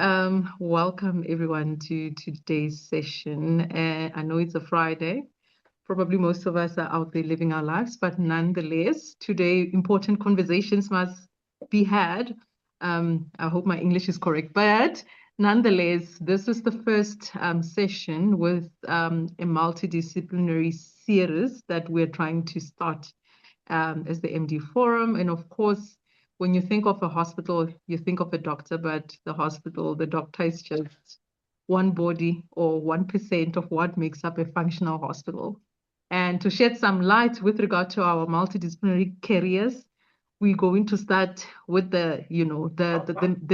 Welcome everyone to today's session. I know it's a Friday. Probably most of us are out there living our lives, but nonetheless, today important conversations must be had. I hope my English is correct, but nonetheless, this is the first session with a multidisciplinary series that we're trying to start as the MD Forum. And of course, when you think of a hospital, you think of a doctor, but the doctor is just one body or 1% of what makes up a functional hospital. And to shed some light with regard to our multidisciplinary careers, we're going to start with the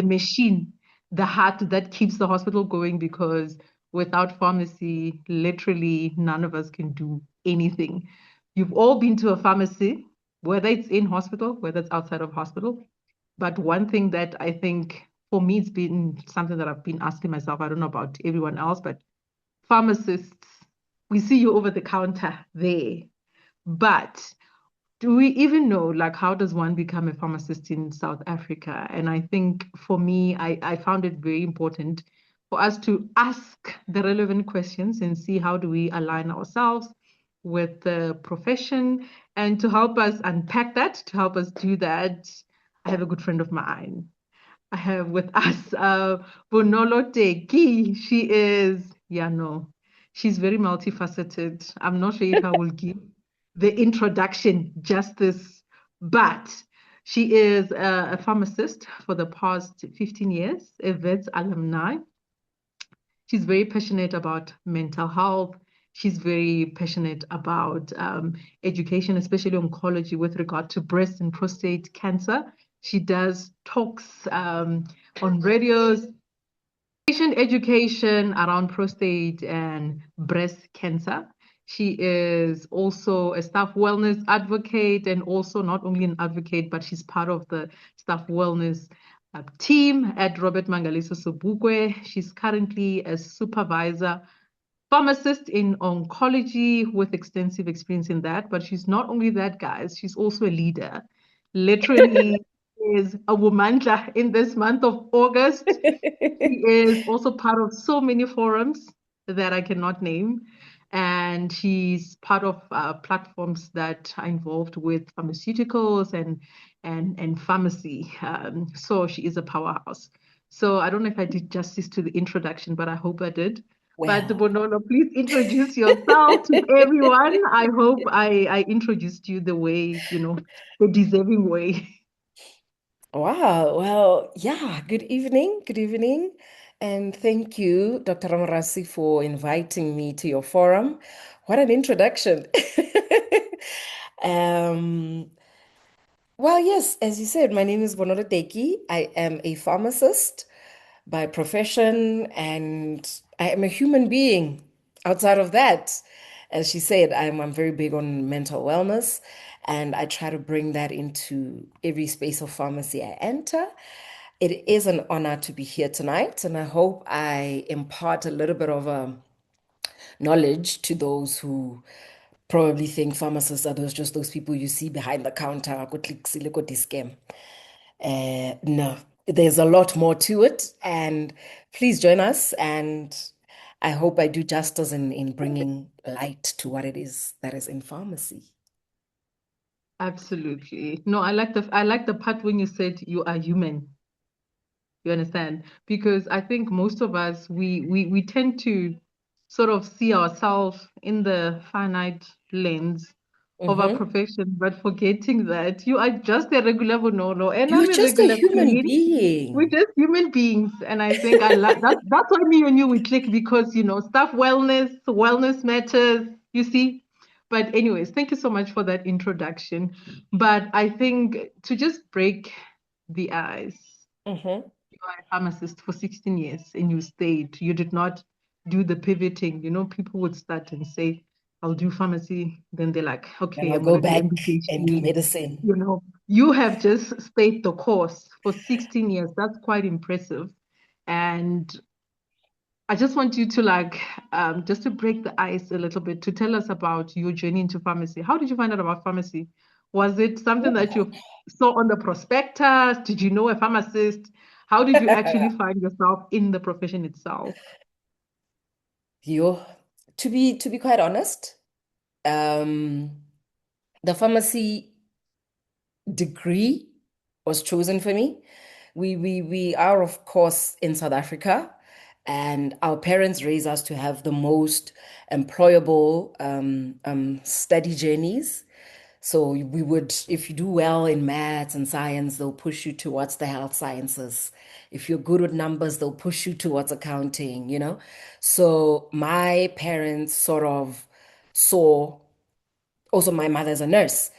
machine, the heart that keeps the hospital going, because without pharmacy, literally none of us can do anything. You've all been to a pharmacy, whether it's in hospital, whether it's outside of hospital. But one thing that I think for me, it's been something that I've been asking myself, I don't know about everyone else, but pharmacists, we see you over the counter there. But do we even know, like, how does one become a pharmacist in South Africa? And I think for me, I found it very important for us to ask the relevant questions and see how do we align ourselves with the profession. And to help us unpack that, to help us do that, I have a good friend of mine. I have with us Bonolo Teki. She is, she's very multifaceted. I'm not sure if I will give the introduction justice, but she is a pharmacist for the past 15 years, a vet alumni. She's very passionate about mental health. She's very passionate about education, especially oncology with regard to breast and prostate cancer. She does talks on radios, patient education around prostate and breast cancer. She is also a staff wellness advocate, and also not only an advocate, but she's part of the staff wellness team at Robert Mangaliso Sobukwe. She's currently a supervisor pharmacist in oncology with extensive experience in that. But she's not only that, guys, she's also a leader. Literally is a womandla in this month of August. She is also part of so many forums that I cannot name. And she's part of platforms that are involved with pharmaceuticals and pharmacy. So she is a powerhouse. So I don't know if I did justice to the introduction, but I hope I did. But Well, Bonolo, please introduce yourself to everyone. I hope I introduced you the way, the deserving way. wow. Well, yeah. Good evening. Good evening. And thank you, Dr. Ramarasi, for inviting me to your forum. What an introduction. Um, well, yes, as you said, my name is Bonolo Teki. I am a pharmacist by profession, and I am a human being. Outside of that, as she said, I'm very big on mental wellness, and I try to bring that into every space of pharmacy I enter. It is an honor to be here tonight, and I hope I impart a little bit of knowledge to those who probably think pharmacists are just those people you see behind the counter. Go click, go scam. No, there's a lot more to it, and please join us. And I hope I do justice in bringing light to what it is that is in pharmacy. Absolutely. No, I like the part when you said you are human. You understand? Because I think most of us we tend to sort of see ourselves in the finite lens of our Mhm. profession, but forgetting that you are just a regular Bonolo and You're I'm a just a regular human Queen. We're being. just human beings. And I think I like that's why me and you we click, because staff wellness matters, you see. But anyways, thank you so much for that introduction. But I think to just break the ice, Mhm. you are a pharmacist for 16 years and you stayed. You did not do the pivoting. People would start and say, I'll do pharmacy. Then they're like, And okay, I'll I'm going go to do back and do MD-PhD. medicine. You have just stayed the course for 16 years. That's quite impressive. And I just want you to just to break the ice a little bit, to tell us about your journey into pharmacy. How did you find out about pharmacy? Was it something that you saw on the prospectus? Did you know a pharmacist? How did you actually find yourself in the profession itself? You, to be quite honest, um, the pharmacy degree was chosen for me. We are, of course, in South Africa, and our parents raised us to have the most employable study journeys. So we would, if you do well in maths and science, they'll push you towards the health sciences. If you're good with numbers, they'll push you towards accounting, you know? So my parents sort of saw, also my mother's a nurse,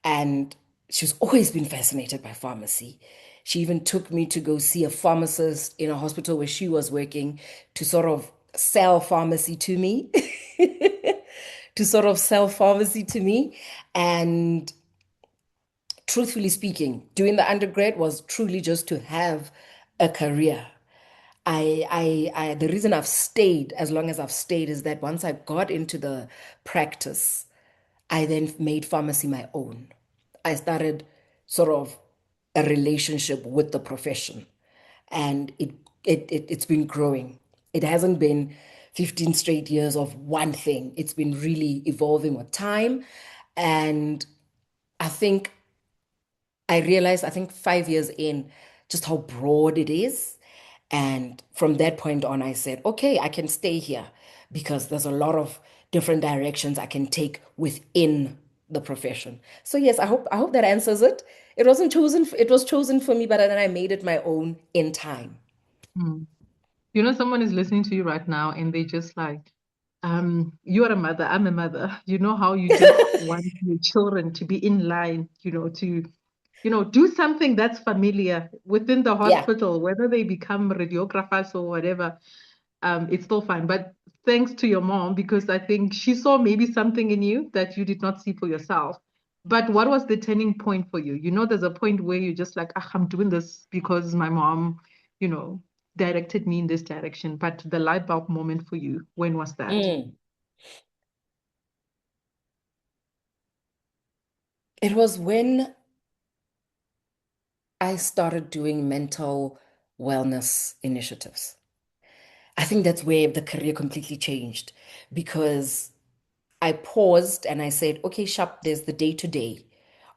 and she's always been fascinated by pharmacy. She even took me to go see a pharmacist in a hospital where she was working to sort of sell pharmacy to me. To sort of sell pharmacy to me. And truthfully speaking, doing the undergrad was truly just to have a career. The reason I've stayed as long as I've stayed is that once I got into the practice, I then made pharmacy my own. I started sort of a relationship with the profession, and it's been growing. It hasn't been 15 straight years of one thing. It's been really evolving with time, and I think I realized, I think 5 years in, just how broad it is. And from that point on, I said, okay, I can stay here because there's a lot of different directions I can take within the profession. So yes, I hope that answers it. It was chosen for me, but then I made it my own in time. Hmm. You know, someone is listening to you right now and they just like, you are a mother, I'm a mother. You know how you just want your children to be in line, do something that's familiar within the Yeah. hospital, whether they become radiographers or whatever, it's still fine. But thanks to your mom, because I think she saw maybe something in you that you did not see for yourself. But what was the turning point for you? You know, there's a point where you're just like, ah, I'm doing this because my mom, you know, directed me in this direction. But the light bulb moment for you, when was that? Mm. It was when I started doing mental wellness initiatives. I think that's where the career completely changed because I paused and I said, okay, Sharp, there's the day to day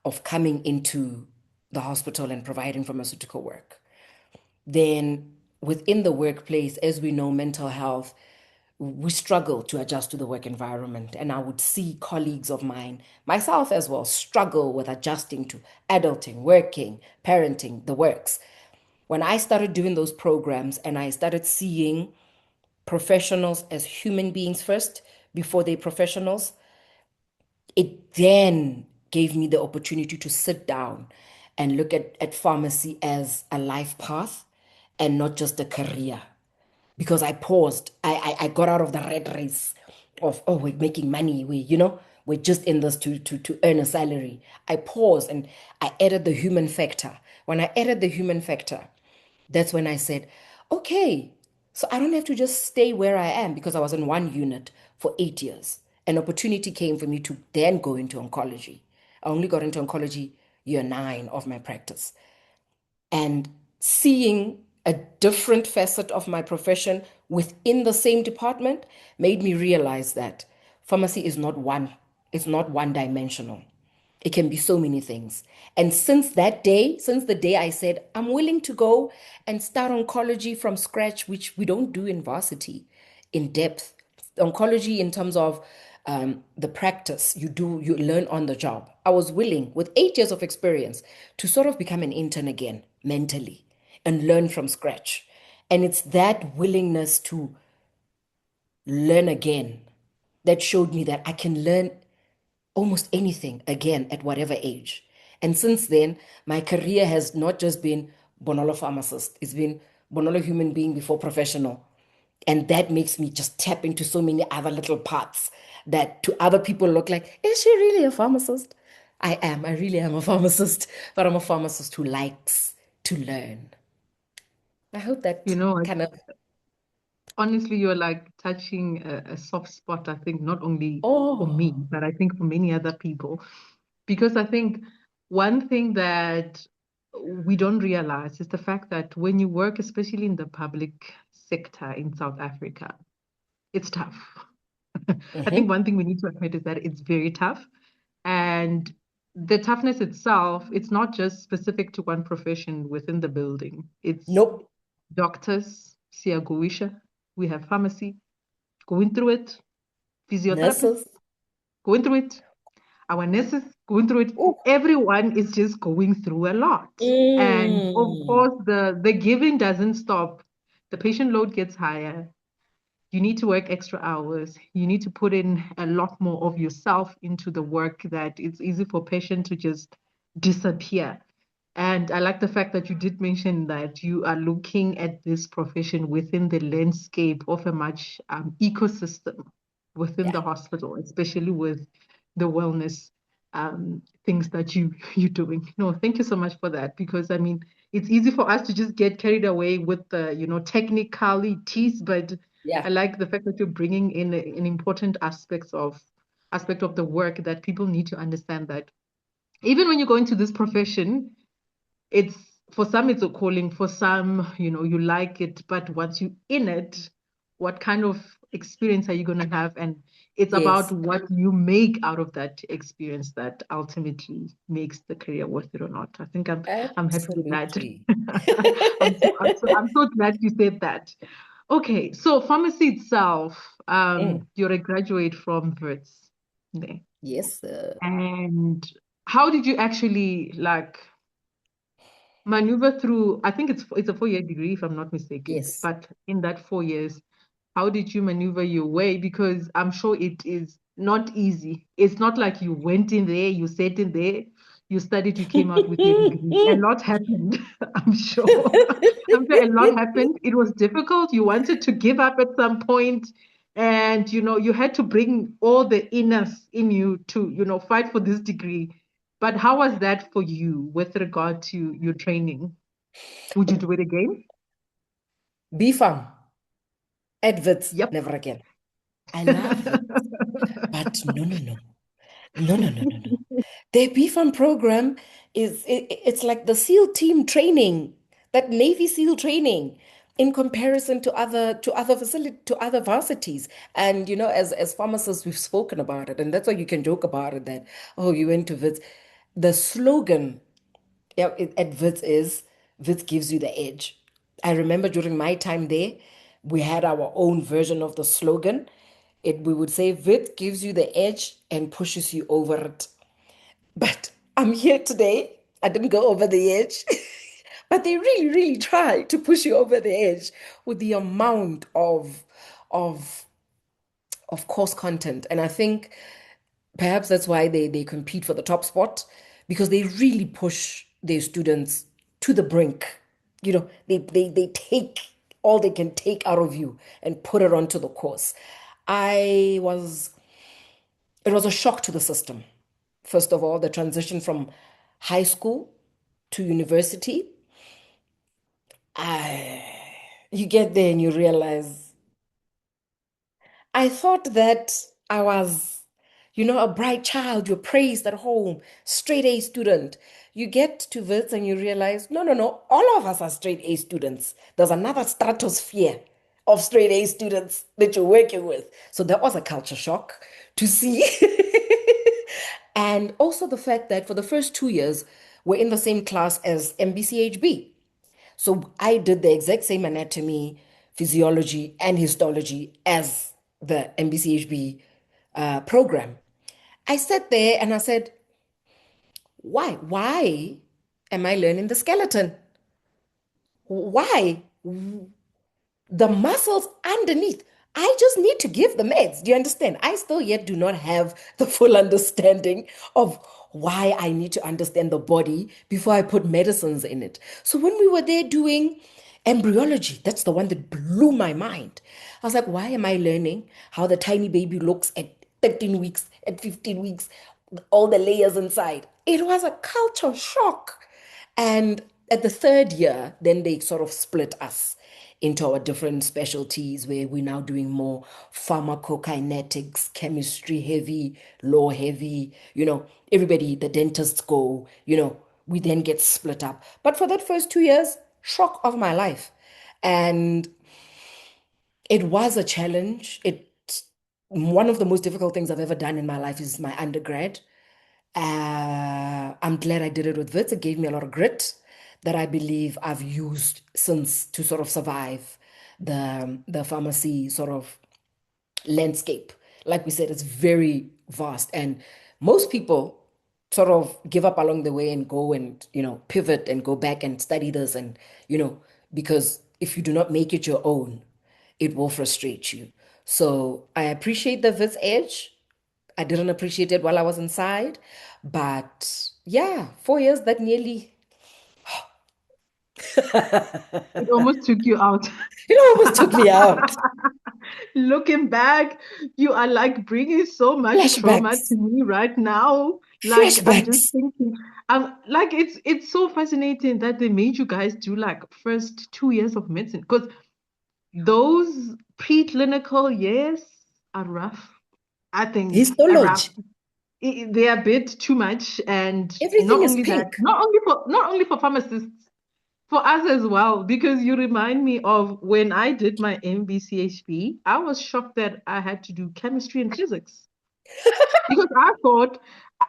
of coming into the hospital and providing pharmaceutical work. Then within the workplace, as we know, mental health, we struggle to adjust to the work environment. And I would see colleagues of mine, myself as well, struggle with adjusting to adulting, working, parenting, the works. When I started doing those programs and I started seeing professionals as human beings first before they professionals, it then gave me the opportunity to sit down and look at pharmacy as a life path and not just a career. Because I paused. I got out of the red race of, oh, we're making money. We're just in this to earn a salary. I paused and I added the human factor. When I added the human factor, that's when I said, okay, so I don't have to just stay where I am because I was in one unit for 8 years. An opportunity came for me to then go into oncology. I only got into oncology year 9 of my practice. And seeing a different facet of my profession within the same department made me realize that pharmacy is not one, it's not one dimensional. It can be so many things. And since the day I said, I'm willing to go and start oncology from scratch, which we don't do in varsity, in depth. Oncology, in terms of the practice, you learn on the job. I was willing, with 8 years of experience, to sort of become an intern again, mentally, and learn from scratch. And it's that willingness to learn again that showed me that I can learn almost anything again at whatever age. And since then, my career has not just been Bonolo Pharmacist, it's been Bonolo Human Being before Professional. And that makes me just tap into so many other little parts that to other people look like, is she really a pharmacist? I am. I really am a pharmacist, but I'm a pharmacist who likes to learn. I hope You that know, kind of, honestly, you're like touching a soft spot, I think, not only for me, oh, but I think for many other people. Because I think one thing that we don't realize is the fact that when you work, especially in the public sector in South Africa, it's tough. I think Hmm. one thing we need to admit is that it's very tough. And the toughness itself, it's not just specific to one profession within the building. It's Nope. doctors, siyagoisha, we have pharmacy, going through it, physiotherapists, Nurses. going through it, our nurses going through it. Oh. Everyone is just going through a lot. And of Mm. course, the giving doesn't stop. The patient load gets higher. You need to work extra hours. You need to put in a lot more of yourself into the work that it's easy for patient to just disappear. And I like the fact that you did mention that you are looking at this profession within the landscape of a much ecosystem within Yeah. the hospital, especially with the wellness things that you're doing. No, thank you so much for that, because I mean it's easy for us to just get carried away with the technicalities, but Yeah. I like the fact that you're bringing in an important aspect of the work that people need to understand that even when you go into this profession, it's for some it's a calling, for some, you like it, but once you're in it, what kind of experience are you going to have? And it's about Yes. what you make out of that experience that ultimately makes the career worth it or not. I think I'm happy with that. Absolutely. I'm so glad you said that. Okay, so pharmacy itself, Mm. you're a graduate from Wits there. Yes. And how did you actually like maneuver through? I think it's a 4-year degree, if I'm not mistaken. Yes. But in that 4 years, how did you maneuver your way? Because I'm sure it is not easy. It's not like you went in there, you sat in there, you studied, you came out with your degree. A lot happened, I'm sure. I'm sure a lot happened. It was difficult. You wanted to give up at some point, and you had to bring all the inners in you to, fight for this degree. But how was that for you with regard to your training? Would you do it again? BFAM. Adverts. Yep. Never again. I love it. But no, no, no. No, no, no, no, no. Their BFAM program it's like the SEAL team training, that Navy SEAL training in comparison to other facility to other varsities. And as pharmacists, we've spoken about it, and that's why you can joke about it that, oh, you went to Wits. The slogan, yeah, at Wits is Wits gives you the edge. I remember during my time there, we had our own version of the slogan. We would say Wits gives you the edge and pushes you over it. But I'm here today. I didn't go over the edge. But they really, really try to push you over the edge with the amount of of course content. And I think perhaps that's why they compete for the top spot, because they really push their students to the brink. They take all they can take out of you and put it onto the course. I was It was a shock to the system. First of all, the transition from high school to university. I, you get there and you realize, I thought that I was, a bright child. You're praised at home, straight A student. You get to Wits and you realize, no, no, no, all of us are straight A students. There's another stratosphere of straight A students that you're working with. So that was a culture shock to see. And also the fact that for the first 2 years, we're in the same class as MBCHB. So I did the exact same anatomy, physiology, and histology as the MBCHB program. I sat there and I said, why? Why am I learning the skeleton? Why? The muscles underneath. I just need to give the meds. Do you understand? I still yet do not have the full understanding of why I need to understand the body before I put medicines in it. So when we were there doing embryology, that's the one that blew my mind. I was like, why am I learning how the tiny baby looks at 13 weeks, at 15 weeks, all the layers inside? It was a culture shock. And at the third year, then they sort of split us into our different specialties where we're now doing more pharmacokinetics, chemistry heavy, law heavy. Everybody, the dentists go, we then get split up. But for that first 2 years, shock of my life. And it was a challenge. One of the most difficult things I've ever done in my life is my undergrad. I'm glad I did it with Wits. It gave me a lot of grit that I believe I've used since to sort of survive the pharmacy sort of landscape. Like we said, it's very vast, and most people sort of give up along the way and go and pivot and go back and study this and because if you do not make it your own, it will frustrate you. So I appreciate the Wits edge. I didn't appreciate it while I was inside, but yeah, 4 years that nearly It almost took you out. it almost took me out. Looking back, you are like bringing so much trauma Flashbacks, to me right now. Like I'm just flashbacks. thinking, like it's so fascinating that they made you guys do like first 2 years of medicine because those preclinical years are rough. I think are rough. Histology. They are a bit too much, and Everything not is only that, pink. not only for pharmacists, for us as well, because you remind me of when I did my MBCHB, I was shocked that I had to do chemistry and physics because I thought,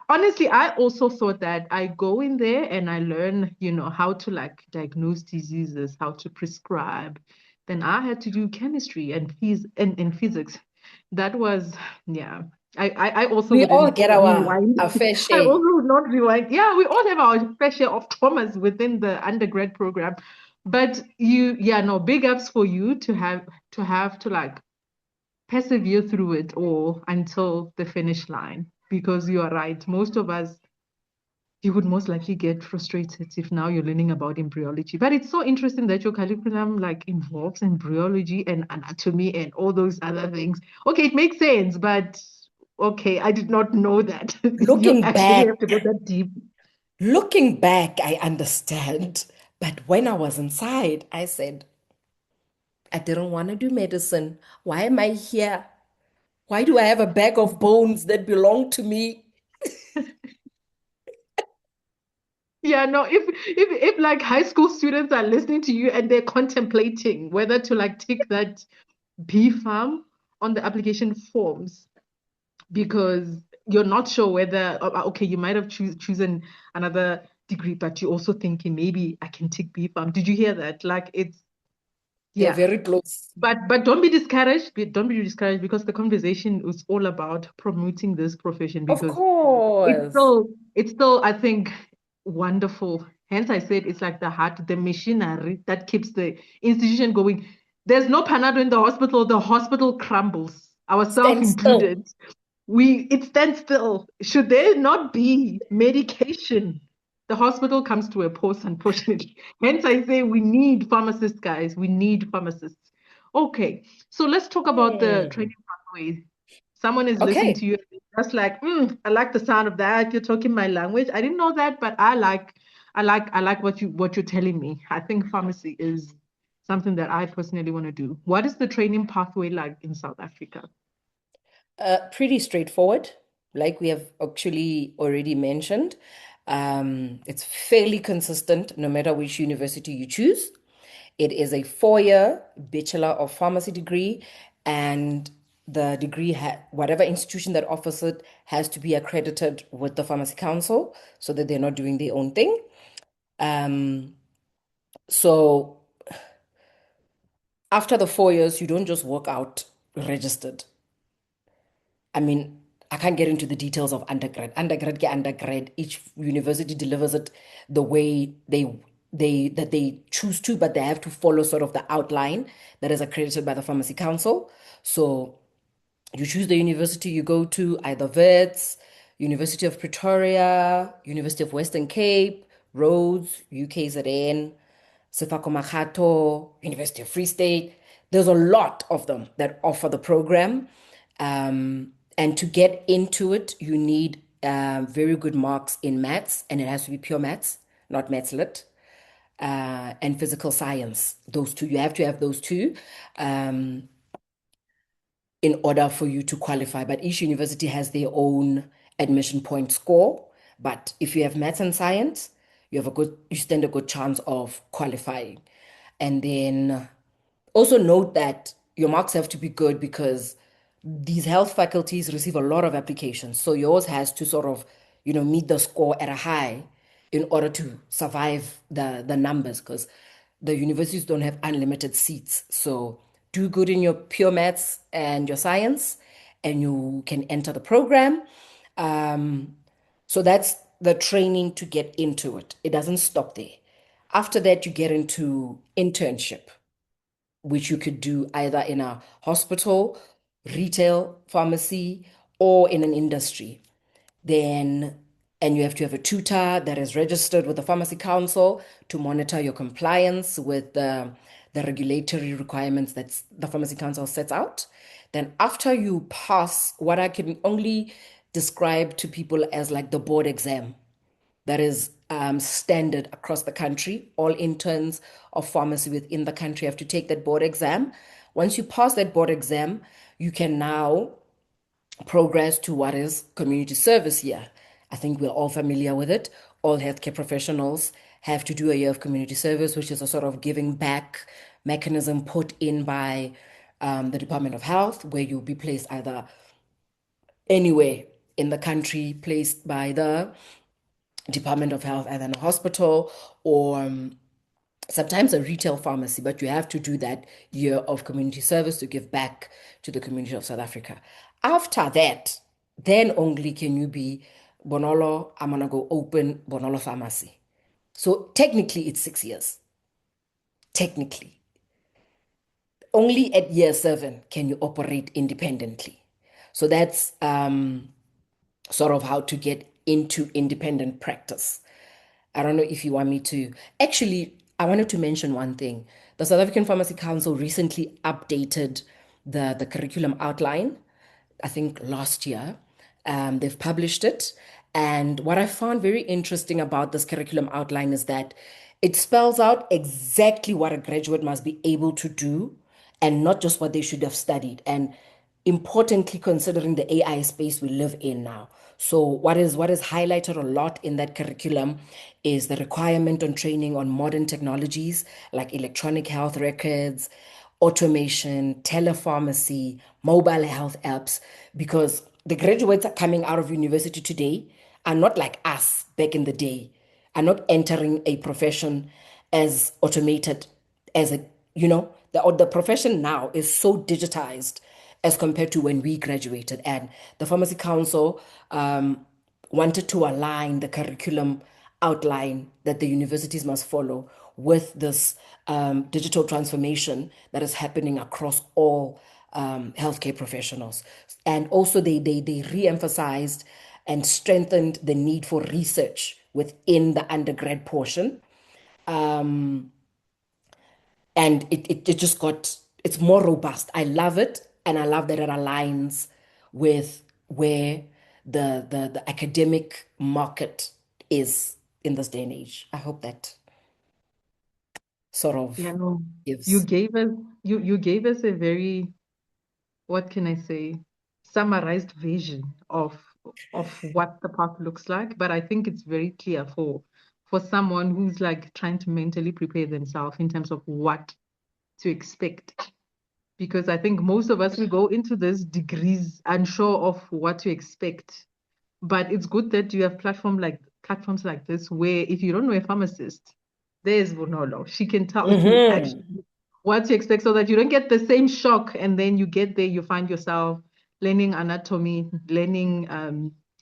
honestly, I also thought that I go in there and I learn, how to like diagnose diseases, how to prescribe. Then I had to do chemistry and physics. That was, yeah. I also We all wouldn't get rewind. our fair I share. also would not rewind. Yeah, we all have our fair share of traumas within the undergrad program. But yeah, no, big ups for you to like persevere through it all until the finish line. Because you are right. Most of us, you would most likely get frustrated if now you're learning about embryology. But it's so interesting that your curriculum like involves embryology and anatomy and all those other things. Okay, it makes sense, but okay, I did not know that you Looking actually back, have to go that deep. looking back, I understand. But when I was inside, I said, I didn't want to do medicine. Why am I here? Why do I have a bag of bones that belong to me? Yeah, no, if like high school students are listening to you and they're contemplating whether to like take that B farm on the application forms because you're not sure whether okay, you might have chosen another degree, but you're also thinking maybe I can take B farm. Did you hear that? Like it's They're yeah. very close. But don't be discouraged. Don't be discouraged because the conversation is all about promoting this profession Of because it's course. still it's still I think wonderful. Hence I said it's like the heart, the machinery that keeps the institution going. There's no Panado in the hospital crumbles, ourselves Stand still. included. It stands still. Should there not be medication, the hospital comes to a pause, unfortunately. Hence, I say we need pharmacists, guys. We need pharmacists. Okay, so let's talk about the Hmm. training pathways. Someone is listening Okay. to you, just like, I like the sound of that. You're talking my language. I didn't know that, but I like what you're telling me. I think pharmacy is something that I personally want to do. What is the training pathway like in South Africa? Pretty straightforward, like we have actually already mentioned. It's fairly consistent no matter which university you choose. It is a 4-year Bachelor of Pharmacy degree, and the degree, whatever institution that offers it, has to be accredited with the Pharmacy Council so that they're not doing their own thing. Um, so after the 4 years, you don't just walk out registered. I mean, I can't get into the details of undergrad. Undergrad, get undergrad. Each university delivers it the way they choose to, but they have to follow sort of the outline that is accredited by the Pharmacy Council. So you choose the university you go to, either Wits, University of Pretoria, University of Western Cape, Rhodes, UKZN, Sefako Makgato, University of Free State. There's a lot of them that offer the program. And to get into it, you need very good marks in maths, and it has to be pure maths, not maths lit, and physical science. Those two, you have to have those two in order for you to qualify. But each university has their own admission point score. But if you have maths and science, you stand a good chance of qualifying. And then also note that your marks have to be good because these health faculties receive a lot of applications. So yours has to sort of, meet the score at a high in order to survive the numbers because the universities don't have unlimited seats. So do good in your pure maths and your science, and you can enter the program. Um, so that's the training to get into it. It doesn't stop there. After that, you get into internship, which you could do either in a hospital, retail, pharmacy, or in an industry. Then, and you have to have a tutor that is registered with the Pharmacy Council to monitor your compliance with the regulatory requirements that the Pharmacy Council sets out. Then, after you pass what I can only describe to people as like the board exam, that is standard across the country. All interns of pharmacy within the country have to take that board exam. Once you pass that board exam, you can now progress to what is community service here. I think we're all familiar with it. All healthcare professionals have to do a year of community service, which is a sort of giving back mechanism put in by the Department of Health, where you'll be placed either anywhere in the country, placed by the Department of Health, either in a hospital or sometimes a retail pharmacy, but you have to do that year of community service to give back to the community of South Africa. After that, then only can you be Bonolo, I'm gonna go open Bonolo Pharmacy. So technically it's 6 years. Technically. Only at year 7 can you operate independently. So that's sort of how to get into independent practice. I don't know if you want me to. Actually, I wanted to mention one thing. The South African Pharmacy Council recently updated the curriculum outline, I think last year. They've published it. And what I found very interesting about this curriculum outline is that it spells out exactly what a graduate must be able to do and not just what they should have studied. And importantly, considering the AI space we live in now. So what is highlighted a lot in that curriculum is the requirement on training on modern technologies like electronic health records, automation, telepharmacy, mobile health apps, because the graduates are coming out of university today are not like us back in the day, are not entering a profession as automated as it, the profession now is so digitized as compared to when we graduated. And the Pharmacy Council wanted to align the curriculum outline that the universities must follow with this digital transformation that is happening across all healthcare professionals. And also they re-emphasized and strengthened the need for research within the undergrad portion. And it just got, it's more robust. I love it. And I love that it aligns with where the academic market is in this day and age. I hope that sort Yeah, of no, you gives. gave us you gave us a very, what can I say, summarized vision of what the path looks like. But I think it's very clear for someone who's like trying to mentally prepare themselves in terms of what to expect. Because I think most of us will go into these degrees unsure of what to expect. But it's good that you have platforms like this where if you don't know a pharmacist, there's Bonolo. She can tell you Hmm. actually what to expect so that you don't get the same shock and then you get there, you find yourself learning anatomy, learning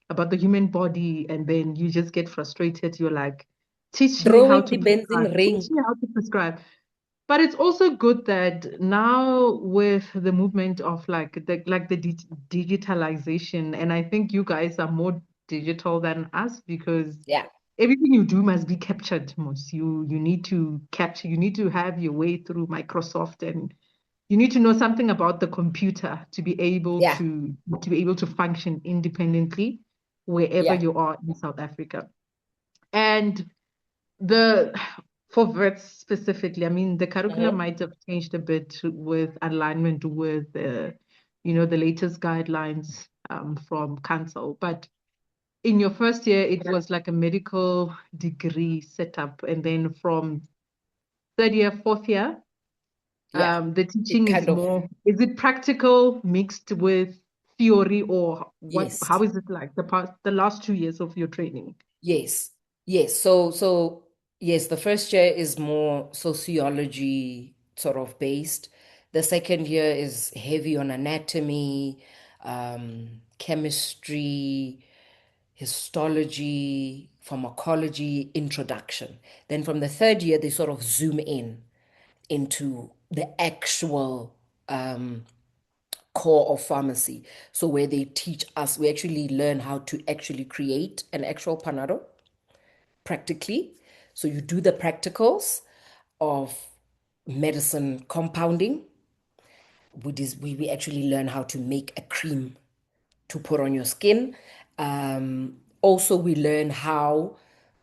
about the human body, and then you just get frustrated. You're like, teach me how Throwing to the prescribe, benzene teach ring. me how to prescribe. But it's also good that now with the movement of like the digitalization, and I think you guys are more digital than us because Yeah, everything you do must be captured, Mos. You need to capture, you need to have your way through Microsoft, and you need to know something about the computer to be able yeah, to function independently wherever yeah. you are in South Africa. And the for vets specifically, I mean, the curriculum Mhm. might have changed a bit with alignment with the latest guidelines from council, but in your first year, it was like a medical degree setup. And then from third year, fourth year, Yeah, the it teaching is kind of, more, is it practical mixed with theory or what, how yes. is it like the last 2 years of your training? Yes, yes. So yes, the first year is more sociology sort of based. The second year is heavy on anatomy, chemistry, histology, pharmacology, introduction. Then from the third year, they sort of zoom in into the actual core of pharmacy. So where they teach us, we actually learn how to actually create an actual panado practically. So you do the practicals of medicine compounding. We actually learn how to make a cream to put on your skin. Also, we learn how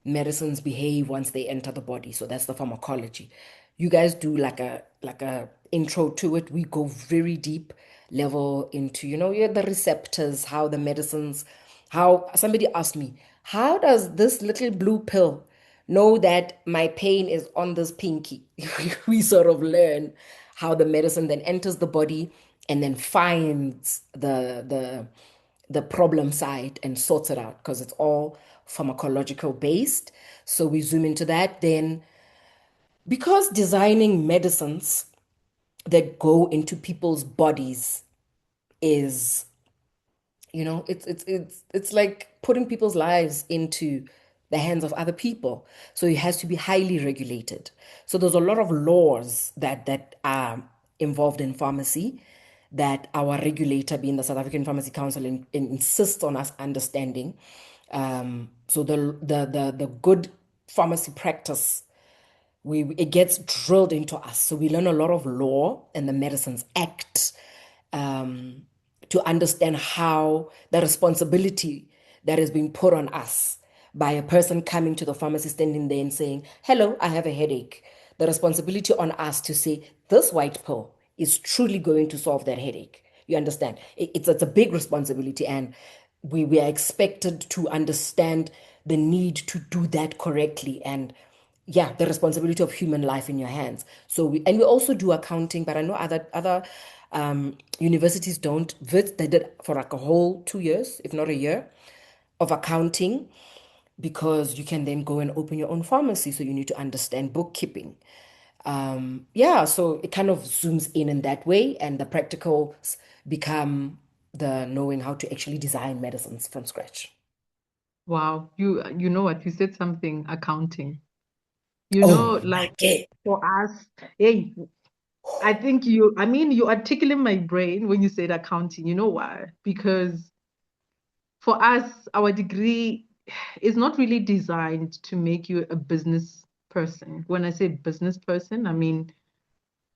medicines behave once they enter the body. So that's the pharmacology. You guys do like a intro to it. We go very deep level into, yeah, the receptors, how the medicines, how somebody asked me, how does this little blue pill know that my pain is on this pinky? We sort of learn how the medicine then enters the body and then finds the problem side and sorts it out because it's all pharmacological based. So we zoom into that. Then, because designing medicines that go into people's bodies is, it's like putting people's lives into the hands of other people. So it has to be highly regulated. So there's a lot of laws that are involved in pharmacy that our regulator, being the South African Pharmacy Council, insists on us understanding. So the good pharmacy practice, it gets drilled into us. So we learn a lot of law and the Medicines Act, um, to understand how the responsibility that is being put on us by a person coming to the pharmacy, standing there and saying, "Hello, I have a headache." The responsibility on us to say, "This white pill is truly going to solve that headache." You understand? It's a big responsibility, and we are expected to understand the need to do that correctly, and yeah, the responsibility of human life in your hands. So we also do accounting, but I know other universities don't. Wits, they did for like a whole 2 years, if not a year, of accounting, because you can then go and open your own pharmacy. So you need to understand bookkeeping. Yeah, so it kind of zooms in that way, and the practicals become the knowing how to actually design medicines from scratch. Wow, you know what? You said something accounting. Oh, Like okay. for us, hey, I think I mean, you articulate my brain when you said accounting. You know why? Because for us, our degree is not really designed to make you a business person. When I say business person, I mean,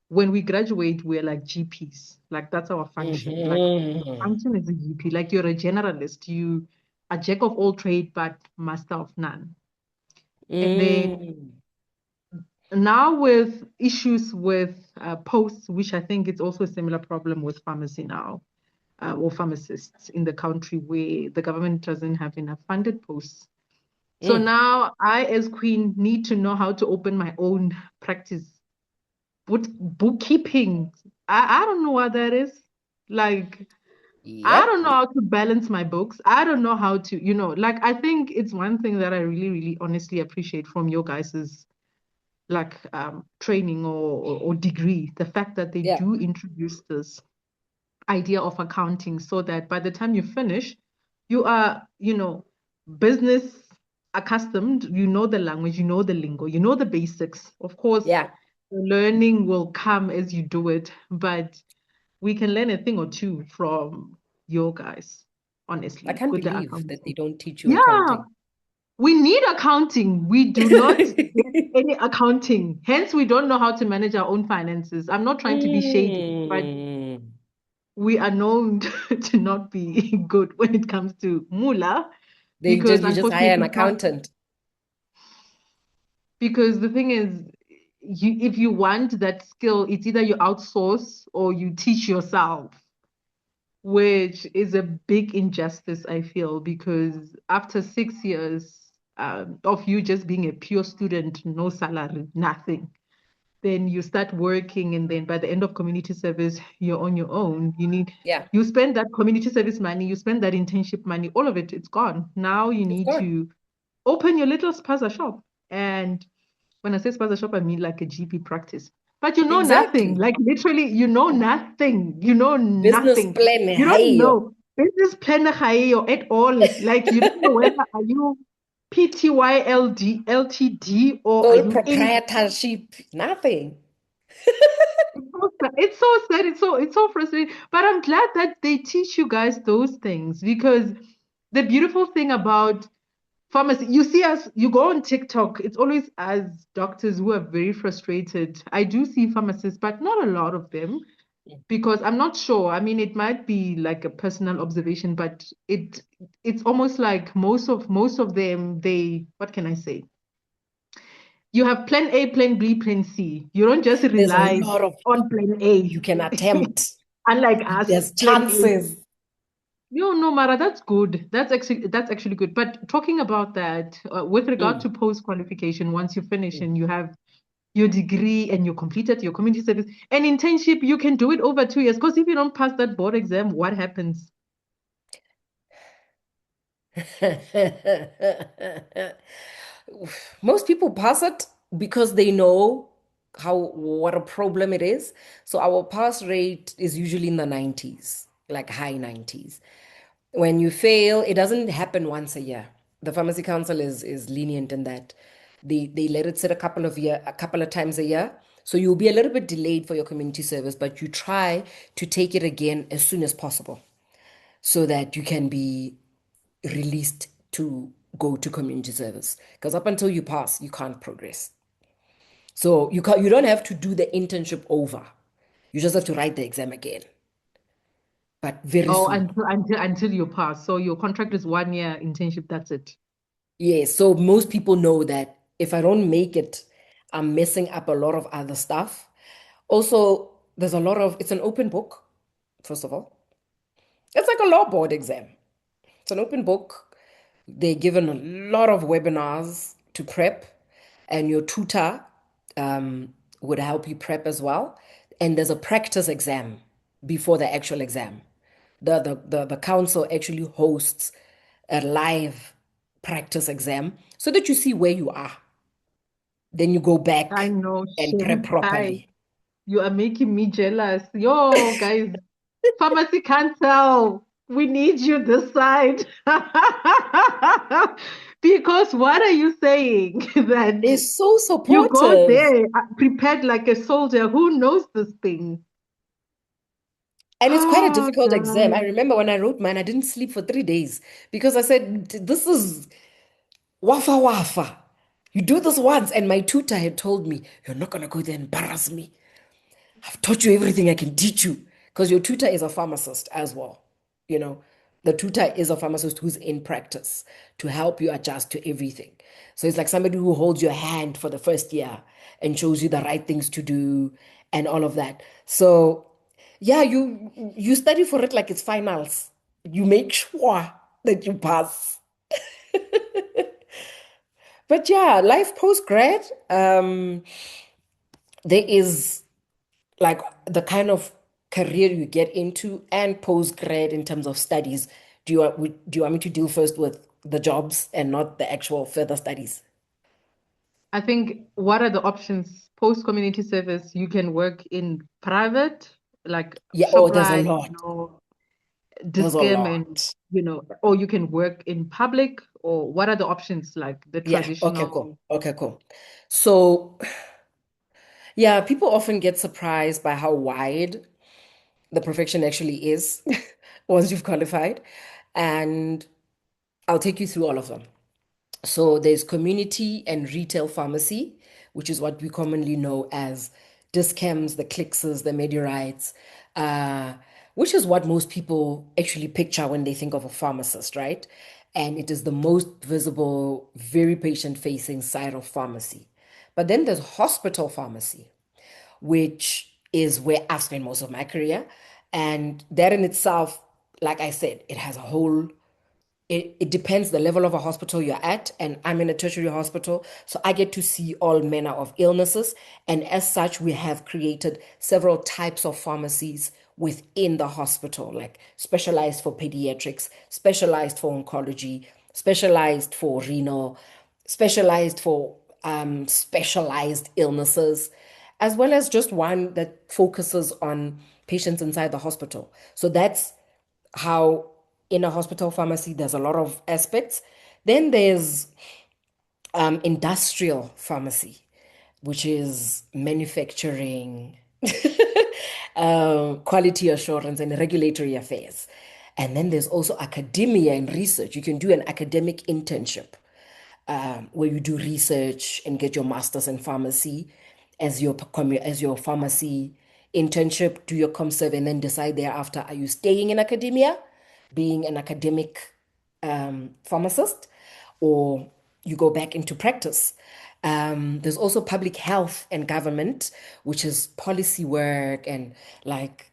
when we graduate, we're like GPs. Like that's our function. Like Mhm. function is a GP. Like you're a generalist. You a jack of all trade, but master of none. And then Mm. now with issues with posts, which I think it's also a similar problem with pharmacy now, or pharmacists in the country where the government doesn't have enough funded posts. So Mm. now I, as queen, need to know how to open my own practice. Bookkeeping, I don't know what that is. Like, I don't know Yep. how to balance my books. I don't know how to, like, I think it's one thing that I really, really honestly appreciate from your guys's like training or degree, the fact that they Yeah. do introduce this idea of accounting so that by the time you finish, you are, business accustomed, you know the language, you know the lingo, you know the basics. Of course, Yeah. the learning will come as you do it, but we can learn a thing or two from your guys, I honestly, can't with the believe that they accounting. don't teach you Yeah, accounting. we need accounting. We do not get any accounting. Hence, we don't know how to manage our own finances. I'm not trying to be shady, but Mm. we are known to not be good when it comes to mula because You just hire an unfortunately, accountant. because the thing is, if you want that skill, it's either you outsource or you teach yourself. which is a big injustice, I feel, because after 6 years of you just being a pure student, no salary, nothing, then you start working, and then by the end of community service, you're on your own. Yeah, You spend that community service money, you spend that internship money, all of it, it's gone. Now you it's need gone. to open your little spaza shop. And when I say spaza shop, I mean like a GP practice. But you know nothing. Exactly. Like literally, you know nothing. You know Business nothing. plan, You don't hey. know business plan at all. Like you don't know whether are you PTYLD LTD or are Sole you in. proprietorship, nothing. It's so sad. It's so frustrating. But I'm glad that they teach you guys those things, because the beautiful thing about pharmacy, you see us, you go on TikTok, it's always as doctors who are very frustrated. I do see pharmacists, but not a lot of them, because I'm not sure. I mean, it might be like a personal observation, but it's almost like most of them, they, what can I say? You have plan A, plan B, plan C. You don't just There's a rely lot of on plan A. you can attempt. Unlike us, There's plan A. chances. No, Mara, that's good. That's actually good. But talking about that, with regard Mm, to post qualification, once you finish mm. and you have your degree and you completed your community service and internship, you can do it over 2 years. Because if you don't pass that board exam, what happens? Most people pass it because they know how what a problem it is. So our pass rate is usually in the 90s, like high 90s. When you fail, it doesn't happen once a year. The pharmacy council is lenient in that they let it sit a couple of times a year. So you'll be a little bit delayed for your community service, but you try to take it again as soon as possible so that you can be released to go to community service. Because up until you pass, you can't progress. So you don't have to do the internship over. You just have to write the exam again, but very Oh, soon. until you pass. So your contract is 1 year internship, that's it. Yes, so most people know that if I don't make it, I'm messing up a lot of other stuff. Also, there's a lot of, it's an open book, first of all. It's like a law board exam. It's an open book. They're given a lot of webinars to prep, and your tutor would help you prep as well. And there's a practice exam before the actual exam. The council actually hosts a live practice exam so that you see where you are. Then you go I back know, and prep Hi, properly. you are making me jealous. Yo, guys, pharmacy can't tell. We need you this side. Because what are you saying? That They're so you go supportive. there prepared like a soldier who knows this thing. And it's quite a Oh, difficult exam. I guys. remember when I wrote mine, I didn't sleep for 3 days because I said, this is wafa wafa. You do this once. And my tutor had told me, you're not going to go there and embarrass me. I've taught you everything I can teach you. Because your tutor is a pharmacist as well. You know, the tutor is a pharmacist who's in practice to help you adjust to everything. So it's like somebody who holds your hand for the first year and shows you the right things to do and all of that. So yeah, you study for it like it's finals. You make sure that you pass. But yeah, life post grad, there is like the kind of career you get into and post grad in terms of studies. Do you want me to deal first with the jobs and not the actual further studies? I think what are the options post community service? You can work in private, like Yeah, oh, there's a ShopRite, lot. There's a Discam, and lot. or you can work in public, or what are the options, like the Yeah, okay, cool. traditional? Okay, cool. So, yeah, people often get surprised by how wide the profession actually is once you've qualified. And I'll take you through all of them. So there's community and retail pharmacy, which is what we commonly know as Discams, the Clixes, the Mediorites, uh, which is what most people actually picture when they think of a pharmacist, right? And it is the most visible, very patient-facing side of pharmacy. But then there's hospital pharmacy, which is where I've spent most of my career. And that in itself like I said, it has a whole it depends the level of a hospital you're at, and I'm in a tertiary hospital, so I get to see all manner of illnesses. And as such, we have created several types of pharmacies within the hospital, like specialized for pediatrics, specialized for oncology, specialized for renal, specialized for specialized illnesses, as well as just one that focuses on patients inside the hospital. So that's how in a hospital pharmacy there's a lot of aspects. Then there's industrial pharmacy, which is manufacturing, quality assurance, and regulatory affairs. And then there's also academia and research. You can do an academic internship where you do research and get your master's in pharmacy as your pharmacy internship, do your ComServe, and then decide thereafter, are you staying in academia, being an academic pharmacist, or you go back into practice. There's also public health and government, which is policy work and like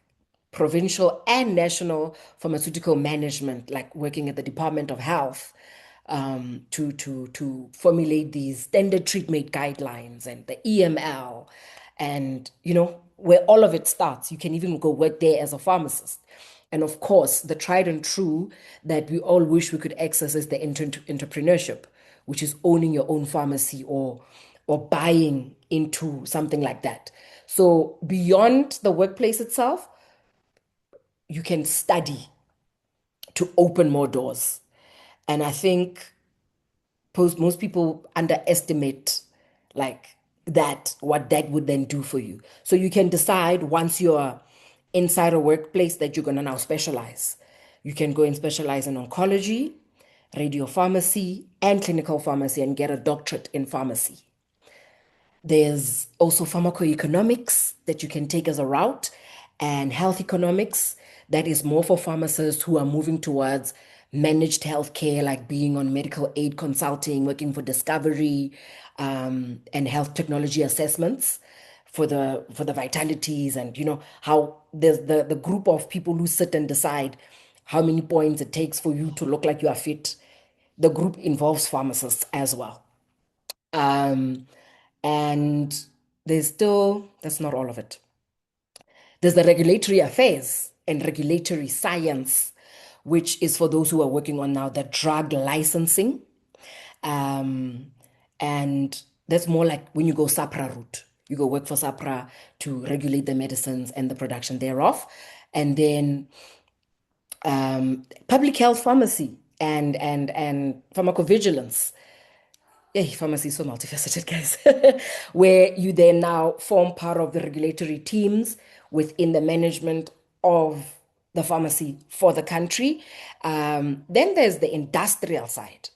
provincial and national pharmaceutical management, like working at the Department of Health to formulate these standard treatment guidelines and the EML, and where all of it starts. You can even go work there as a pharmacist. And of course, the tried and true that we all wish we could access is the entrepreneurship, which is owning your own pharmacy or buying into something like that. So beyond the workplace itself, you can study to open more doors. And I think most people underestimate like that, what that would then do for you. So you can decide once you're inside a workplace that you're going to now specialize. You can go and specialize in oncology, radiopharmacy, and clinical pharmacy and get a doctorate in pharmacy. There's also pharmacoeconomics that you can take as a route, and health economics that is more for pharmacists who are moving towards managed healthcare, like being on medical aid consulting, working for Discovery, and health technology assessments for the vitalities, and how there's the group of people who sit and decide how many points it takes for you to look like you are fit. The group involves pharmacists as well. And that's not all of it. There's the regulatory affairs and regulatory science, which is for those who are working on now the drug licensing. Um, and that's more like when you go SAPRA route. You go work for SAPRA to regulate the medicines and the production thereof. And then public health pharmacy and pharmacovigilance. Yeah, pharmacy is so multifaceted, guys. Where you then now form part of the regulatory teams within the management of the pharmacy for the country. Then there's the industrial side,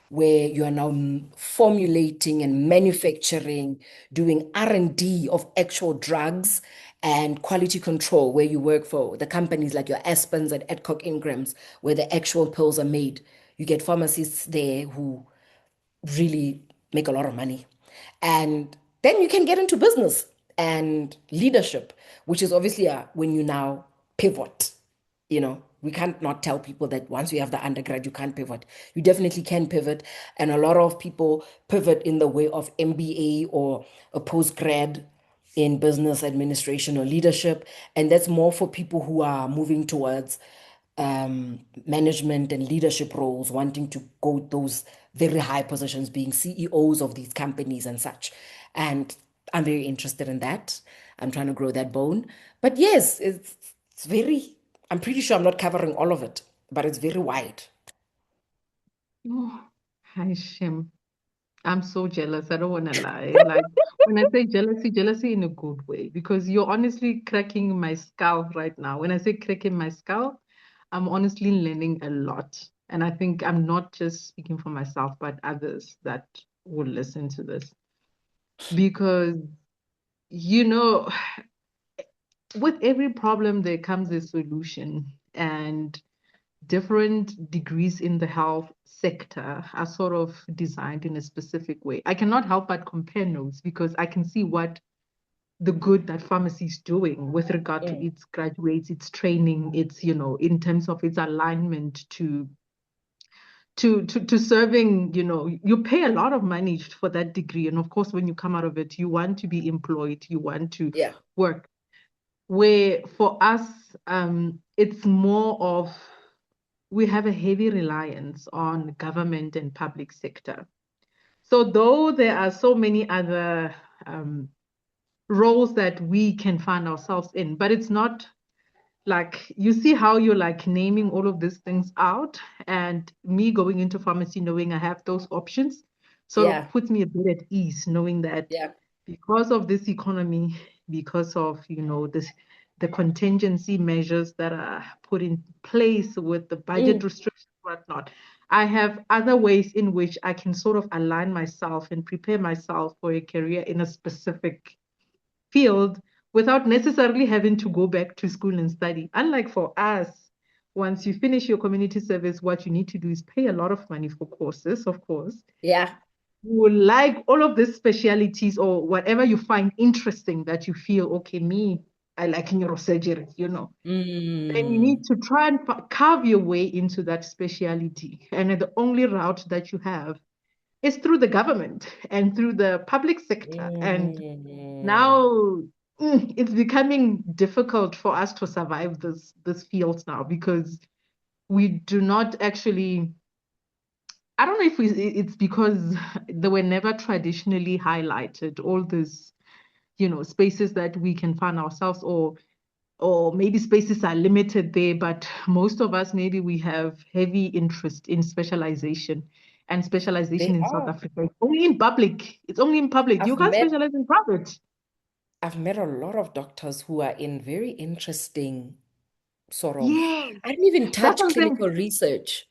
where you are now formulating and manufacturing, doing R&D of actual drugs and quality control, where you work for the companies like your Aspens and Adcock Ingrams, where the actual pills are made. You get pharmacists there who really make a lot of money. And then you can get into business and leadership, which is obviously when you now pivot. We can't not tell people that once you have the undergrad, you can't pivot. You definitely can pivot. And a lot of people pivot in the way of MBA or a postgrad in business administration or leadership. And that's more for people who are moving towards management and leadership roles, wanting to go those very high positions, being CEOs of these companies and such. And I'm very interested in that. I'm trying to grow that bone. But yes, it's very, I'm pretty sure I'm not covering all of it, but it's very wide. Oh, hi, Shem. I'm so jealous. I don't want to lie. Like when I say jealousy, jealousy in a good way, because you're honestly cracking my skull right now. When I say cracking my skull, I'm honestly learning a lot. And I think I'm not just speaking for myself, but others that will listen to this. Because, you know, with every problem, there comes a solution. And different degrees in the health sector are sort of designed in a specific way. I cannot help but compare notes because I can see what the good that pharmacy is doing with regard to Mm. its graduates, its training, its, in terms of its alignment to serving, you pay a lot of money for that degree. And of course, when you come out of it, you want to be employed, you want to Yeah. work. Where for us, it's more of we have a heavy reliance on government and public sector. So though there are so many other roles that we can find ourselves in, but it's not like you see how you're like naming all of these things out, and me going into pharmacy knowing I have those options sort of Yeah. puts me a bit at ease, knowing that Yeah. because of this economy, because of this the contingency measures that are put in place with the budget Mm. restrictions, whatnot, I have other ways in which I can sort of align myself and prepare myself for a career in a specific field without necessarily having to go back to school and study. Unlike for us, once you finish your community service, what you need to do is pay a lot of money for courses, of course. Yeah. You will like all of these specialities or whatever you find interesting that you feel, okay, me, I like neurosurgery. Then you Mm. need to try and carve your way into that specialty. And the only route that you have is through the government and through the public sector. And Mm. now it's becoming difficult for us to survive this field now because we do not actually. I don't know if it's because they were never traditionally highlighted, all these spaces that we can find ourselves, or maybe spaces are limited there, but most of us, maybe we have heavy interest in specialization. And specialization They in South are. Africa, it's only in public. It's only in public. You I've can't met specialize in private. I've met a lot of doctors who are in very interesting sort of, Yes, I didn't even that's touch something clinical research.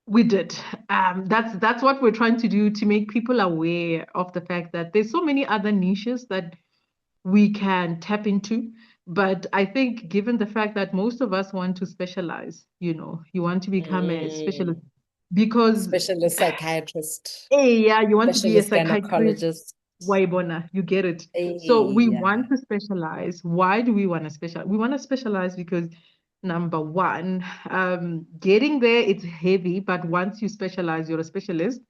we did. That's what we're trying to do to make people aware of the fact that there's so many other niches that we can tap into. But I think given the fact that most of us want to specialize, you want to become a specialist Mm. because, Specialist psychiatrist, hey, yeah, you want to be a specialist psychiatrist. gynecologist. Waibona, you get it. So we Yeah. want to specialize. Why do we want to specialize? We want to specialize because number one, getting there, it's heavy, but once you specialize, you're a specialist,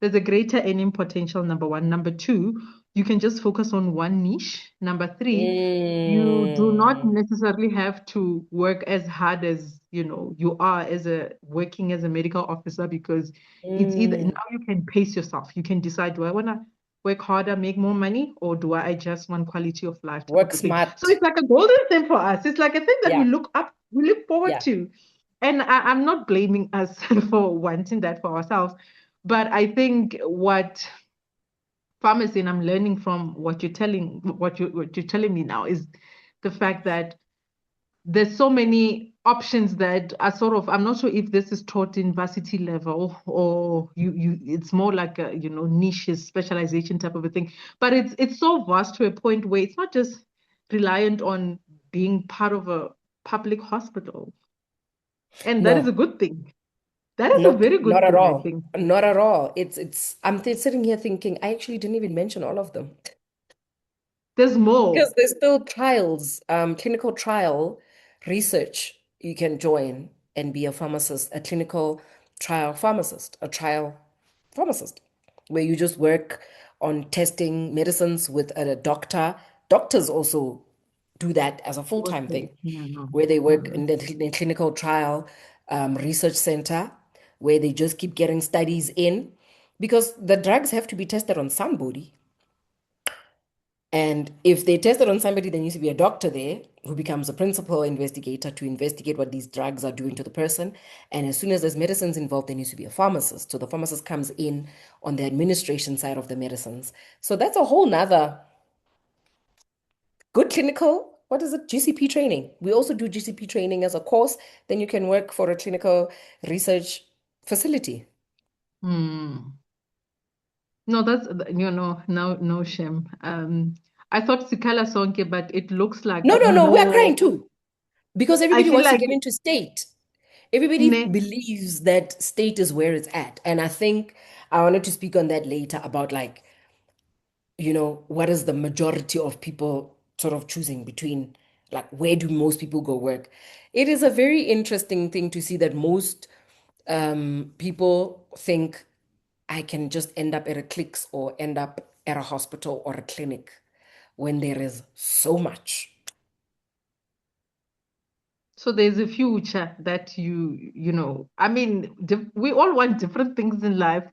there's a greater earning potential, number one. Number two, you can just focus on one niche. Number three, you do not Mm. necessarily have to work as hard as you are as a working as a medical officer because it's either now Mm. you can pace yourself. You can decide, do I want to work harder, make more money, or do I just want quality of life type of Work a thing? So smart. it's like a golden thing for us. It's like a thing that we Yeah. look forward Yeah. to. And I'm not blaming us for wanting that for ourselves, but I think what pharmacy, and I'm learning from what you're telling me now, is the fact that there's so many options that are sort of, I'm not sure if this is taught in varsity level or it's more like a niche specialization type of a thing, but it's so vast to a point where it's not just reliant on being part of a public hospital, and that is a No, good thing. That is a nope, very not good at thing, I all. think. Not at all. Sitting here thinking, I actually didn't even mention all of them. There's Because more. there's still trials, clinical trial research you can join and be a pharmacist, a clinical trial pharmacist, a trial pharmacist, where you just work on testing medicines with a doctor. Doctors also do that as a full-time Okay. thing, Yeah, no. where they work Mhm. in the clinical trial research center, where they just keep getting studies in, because the drugs have to be tested on somebody. And if they tested on somebody, there needs to be a doctor there who becomes a principal investigator to investigate what these drugs are doing to the person. And as soon as there's medicines involved, there needs to be a pharmacist. So the pharmacist comes in on the administration side of the medicines. So that's a whole nother good clinical, what is it? GCP training. We also do GCP training as a course. Then you can work for a clinical research facility. Hmm. No, that's no shame. I thought Sikala Sonke, but it looks like No, no, no, we are crying more. too because I everybody feel wants to like get into state. Everybody ne believes that state is where it's at. And I think I wanted to speak on that later about like what is the majority of people sort of choosing between, like, where do most people go work? It is a very interesting thing to see that most people think I can just end up at a clicks or end up at a hospital or a clinic when there is so much. So there's a future that I mean, we all want different things in life.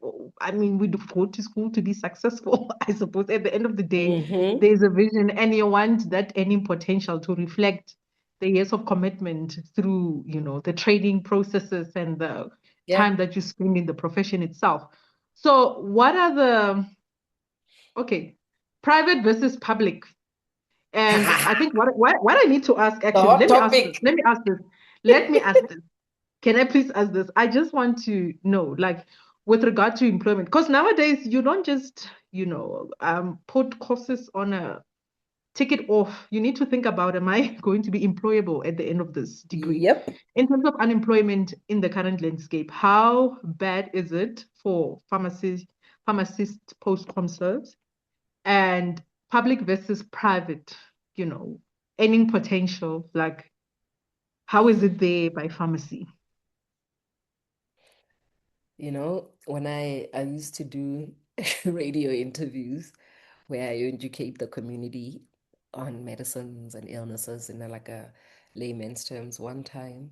I mean, we do go to school to be successful. I suppose at the end of the day, Mm-hmm. there's a vision and you want that earning potential to reflect the years of commitment through, the training processes and the Yeah. time that you spend in the profession itself. So what are okay, private versus public? And I think what I need to ask, The actually, hot let me ask this. topic. Let me ask this. Let me ask this. Can I please ask this? I just want to know, like, with regard to employment, because nowadays you don't just, put courses on a tick it off. You need to think about, am I going to be employable at the end of this degree? Yep. In terms of unemployment in the current landscape, how bad is it for pharmacists, post-consults, and public versus private, earning potential, like how is it there by pharmacy? When I used to do radio interviews where I educate the community on medicines and illnesses in like a layman's terms, one time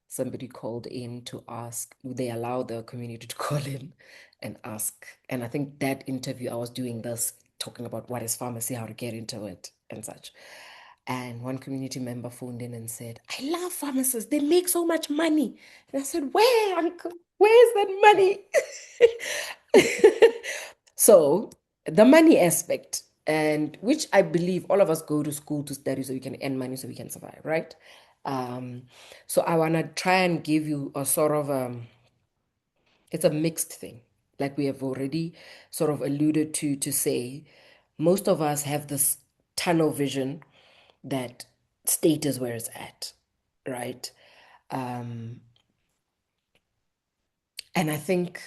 somebody called in to ask, they allow the community to call in and ask. And I think that interview, I was doing this, talking about what is pharmacy, how to get into it, and such. And one community member phoned in and said, I love pharmacists. They make so much money. And I said, where, uncle? Where's that money? So the money aspect, and which I believe all of us go to school to study so we can earn money so we can survive, right? Um, so I want to try and give you a sort of it's a mixed thing. Like we have already sort of alluded to say, most of us have this tunnel vision that state is where it's at, right? Um, and I think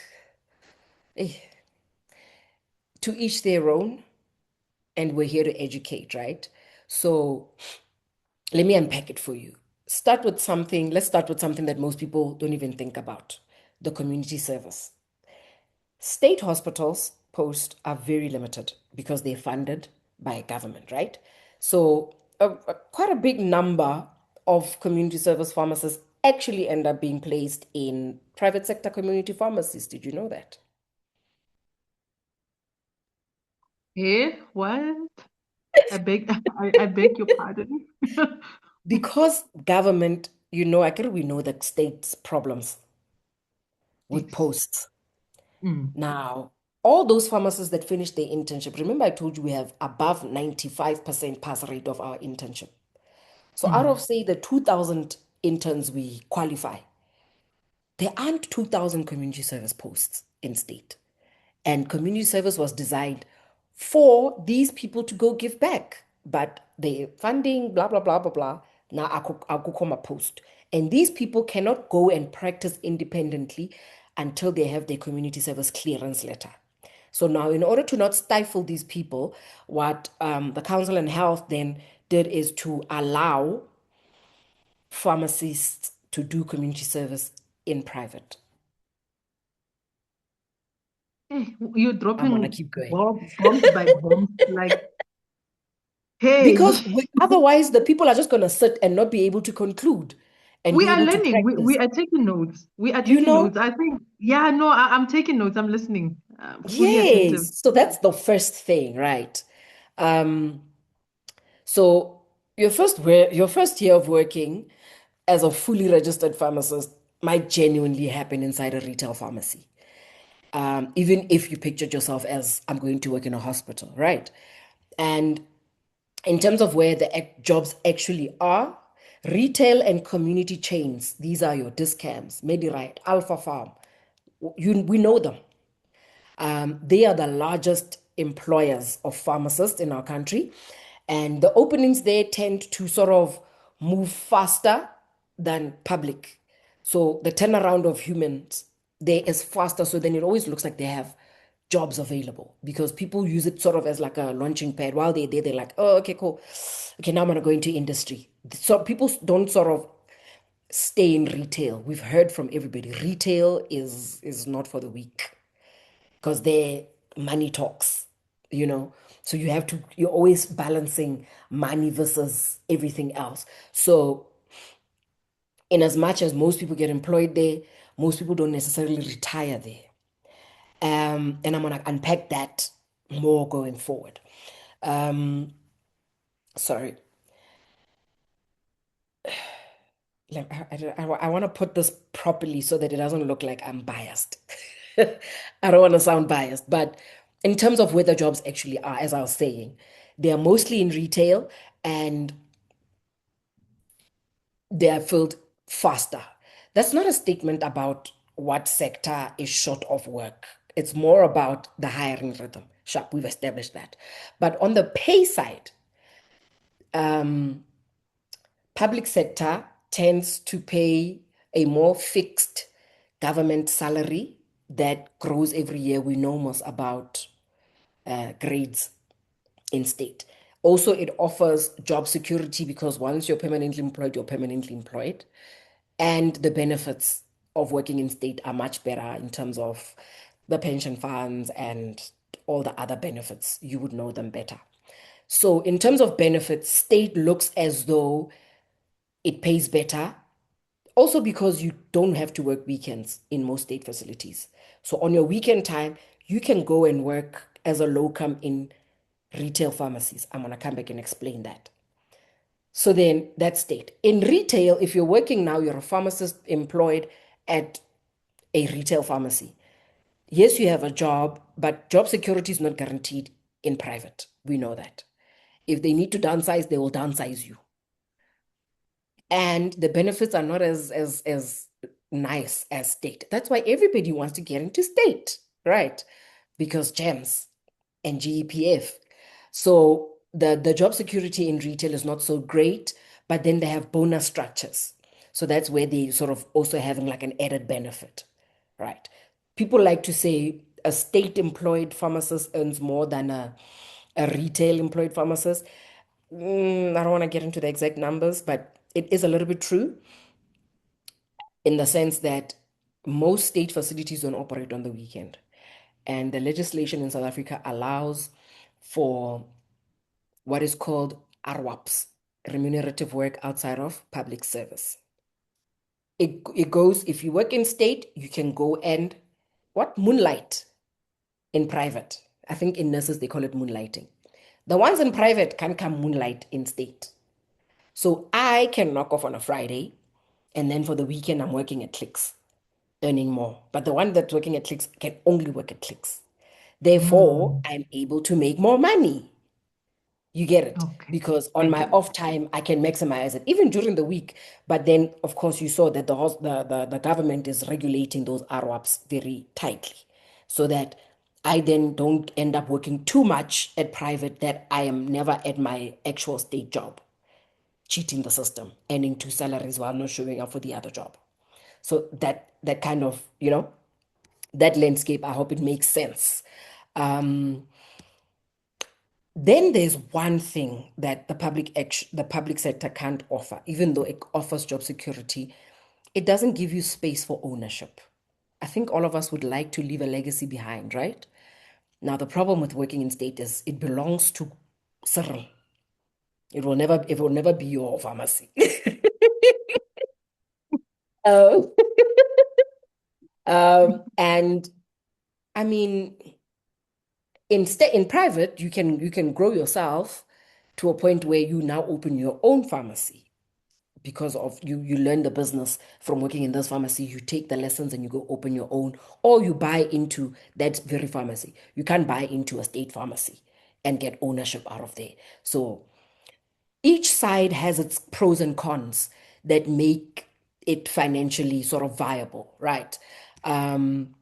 eh, to each their own, and we're here to educate, right? So let me unpack it for you. Let's start with something that most people don't even think about, the community service. State hospitals posts are very limited because they're funded by government, right? So quite a big number of community service pharmacists actually end up being placed in private sector community pharmacies. Did you know that? Eh, what? I beg your pardon. Because government, I can we know the state's problems with Yes. posts. Mm, Now, all those pharmacists that finish their internship, remember I told you we have above 95% pass rate of our internship. So out of mm. say the 2,000 interns we qualify, there aren't 2,000 community service posts in state. And community service was designed for these people to go give back. But the funding, blah, blah, blah, blah, blah, now I'll come a post. And these people cannot go and practice independently until they have their community service clearance letter. So now, in order to not stifle these people, what the Council on Health then did is to allow pharmacists to do community service in private. Eh, you're I'm gonna dropping keep going. bombs by bombs. Like, hey, Because otherwise, the people are just going to sit and not be able to conclude and we be are able to learning. We practice. are taking notes. We are You taking know? notes. I think, yeah, no, I'm taking notes. I'm listening. Fully attentive. Yes. So that's the first thing, right? Um, so your first year of working as a fully registered pharmacist might genuinely happen inside a retail pharmacy. Even if you pictured yourself as I'm going to work in a hospital, right? And in terms of where the jobs actually are, retail and community chains, these are your Discams, Medirite, Alpha Farm. We know them. They are the largest employers of pharmacists in our country. And the openings there tend to sort of move faster than public. So the turnaround of humans there is faster. So then it always looks like they have jobs available because people use it sort of as like a launching pad. While they're there, they're like, oh, okay, cool. Okay, now I'm gonna go into industry. So people don't sort of stay in retail. We've heard from everybody. Retail is not for the weak because their money talks, you know. So you're always balancing money versus everything else. So in as much as most people get employed there, most people don't necessarily retire there. And I'm gonna unpack that more going forward. Um, sorry. I want to put this properly so that it doesn't look like I'm biased. I don't want to sound biased, but in terms of where the jobs actually are, as I was saying, they are mostly in retail and they are filled faster. That's not a statement about what sector is short of work. It's more about the hiring rhythm. Sharp, we've established that. But on the pay side, um, public sector tends to pay a more fixed government salary that grows every year. We know most about grades in state. Also, it offers job security because once you're permanently employed, you're permanently employed. And the benefits of working in state are much better in terms of the pension funds and all the other benefits. You would know them better. So, in terms of benefits, state looks as though it pays better. Also, because you don't have to work weekends in most state facilities. So, on your weekend time, you can go and work as a locum in retail pharmacies. I'm going to come back and explain that. So then that's state. In retail, if you're working now, you're a pharmacist employed at a retail pharmacy. Yes, you have a job, but job security is not guaranteed in private. We know that. If they need to downsize, they will downsize you. And the benefits are not as nice as state. That's why everybody wants to get into state, right? Because GEMS and GEPF. So the job security in retail is not so great, but then they have bonus structures. So that's where they sort of also having like an added benefit, right? People like to say a state employed pharmacist earns more than a retail employed pharmacist. I don't want to get into the exact numbers, but it is a little bit true in the sense that most state facilities don't operate on the weekend. And the legislation in South Africa allows for what is called RWAPs, remunerative work outside of public service. It goes, if you work in state, you can go and what? Moonlight in private. I think in nurses, they call it moonlighting. The ones in private can come moonlight in state. So I can knock off on a Friday, and then for the weekend, I'm working at Clicks, earning more. But the one that's working at Clicks can only work at Clicks. Therefore, Mm, I'm able to make more money. You get it? okay. Because on I my get it. off time, I can maximize it, even during the week. But then, of course, you saw that the government is regulating those RWAPs very tightly so that I then don't end up working too much at private that I am never at my actual state job, cheating the system, earning two salaries while not showing up for the other job. So that kind of, that landscape, I hope it makes sense. Um, Then there's one thing that the public sector can't offer, even though it offers job security, it doesn't give you space for ownership. I think all of us would like to leave a legacy behind, right? Now, the problem with working in state is it belongs to Cyril. It will never be your pharmacy. Uh, and I mean, in private, you can grow yourself to a point where you now open your own pharmacy because of you learn the business from working in this pharmacy. You take the lessons and you go open your own, or you buy into that very pharmacy. You can't buy into a state pharmacy and get ownership out of there. So each side has its pros and cons that make it financially sort of viable, right? um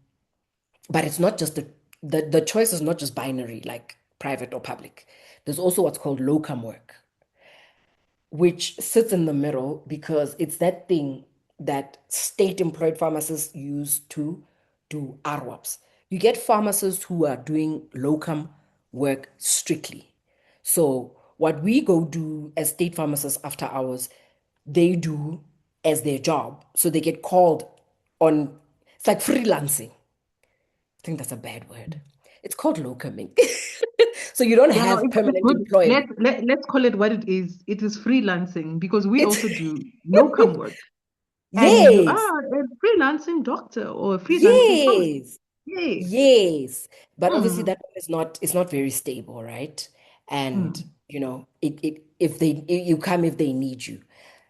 but it's not just the choice is not just binary like private or public. There's also what's called locum work, which sits in the middle because it's that thing that state employed pharmacists use to do RWAPs. You get pharmacists who are doing locum work strictly. So what we go do as state pharmacists after hours, they do as their job. So they get called on, it's like freelancing. I think that's a bad word. It's called locuming. So you don't Yeah, no, have it's permanent good. employment. Let's call it what it is. It is freelancing because we It's also do locum work. And you yes, are a freelancing doctor or a freelancing pharmacist. yes, Yes. yes. But obviously Hmm. that one is not, it's not very stable, right? And Hmm. it if they you come if they need you.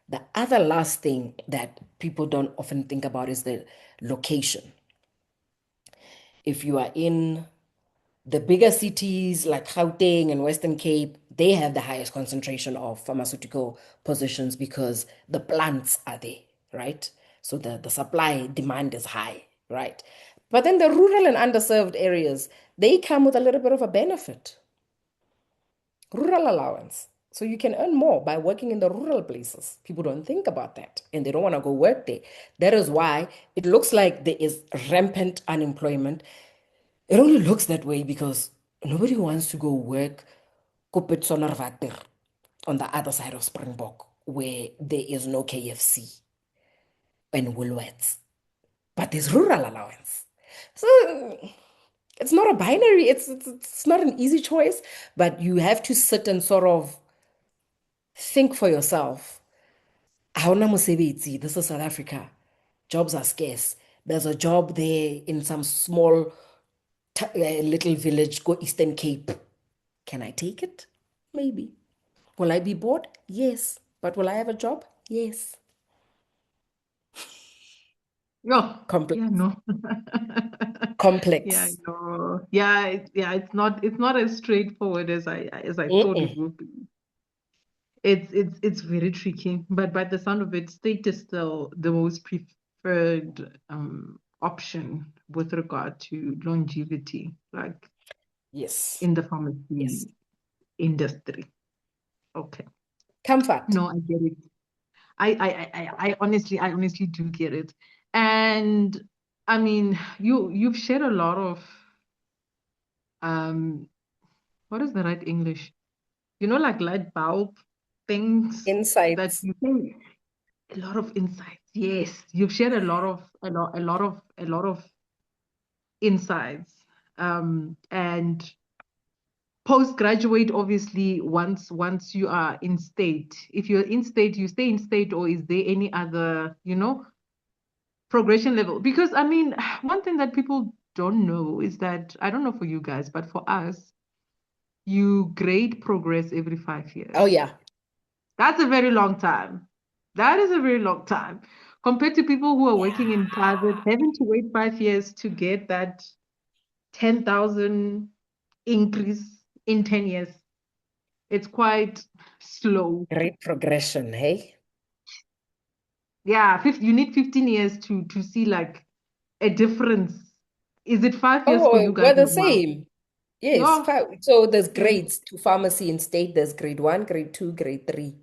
The other last thing that people don't often think about is the location. If you are in the bigger cities like Gauteng and Western Cape, they have the highest concentration of pharmaceutical positions because the plants are there, right? So the supply demand is high, right? But then the rural and underserved areas, they come with a little bit of a benefit, rural allowance. So you can earn more by working in the rural places. People don't think about that and they don't want to go work there. That is why it looks like there is rampant unemployment. It only looks that way because nobody wants to go work Kopetsonarwater on the other side of Springbok where there is no KFC and Woolworths, but there's rural allowance. So it's not a binary, it's not an easy choice, but you have to sit and sort of think for yourself. Hauna mosebetsi, this is South Africa. Jobs are scarce. There's a job there in some small little village, go Eastern Cape. Can I take it? Maybe. Will I be bored? Yes. But will I have a job? Yes. Oh, Complex. yeah, no. Yeah, I Complex. know. Yeah, it's not as straightforward as I thought it Mm-mm. would be. It's very tricky, but by the sound of it, state is still the most preferred option with regard to longevity, like Yes. in the Yes. pharmacy industry. Okay. Comfort. No, I get it. I honestly do get it. And I mean, you've shared a lot of um what is the right English? Like light bulb things that Insights. you think a lot of insights. Yes, you've shared a lot of insights. And postgraduate, obviously, once you are in state, if you're in state, you stay in state, or is there any other, progression level? Because I mean, one thing that people don't know is that, I don't know for you guys, but for us, you grade progress every 5 years. Oh, yeah. That's a very long time. That is a very long time compared to people who are working in private, Yeah. having to wait 5 years to get that 10,000 increase in 10 years. It's quite slow. Great progression, hey? Yeah, you need 15 years to see like a difference. Is it 5 years for you Oh, guys we're the as well? same. Yes. Yeah. So there's Okay. grades to pharmacy in state. There's grade one, grade two, grade three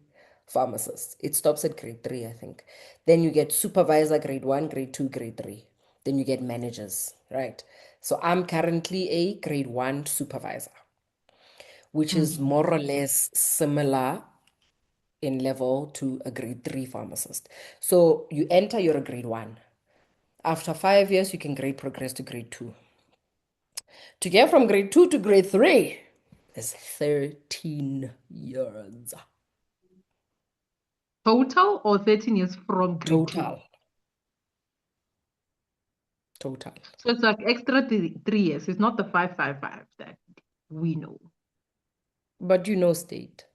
pharmacists. It stops at grade three, I think. Then you get supervisor, grade one, grade two, grade three. Then you get managers, right? So I'm currently a grade one supervisor, which is Mm. more or less similar in level to a grade three pharmacist. So you enter, you're a grade one. After 5 years, you can grade progress to grade two. To get from grade two to grade three is 13 years Total or 13 years from grade two? total. Total. So it's like extra 3 years. It's not the 555 that we know. But you know, state.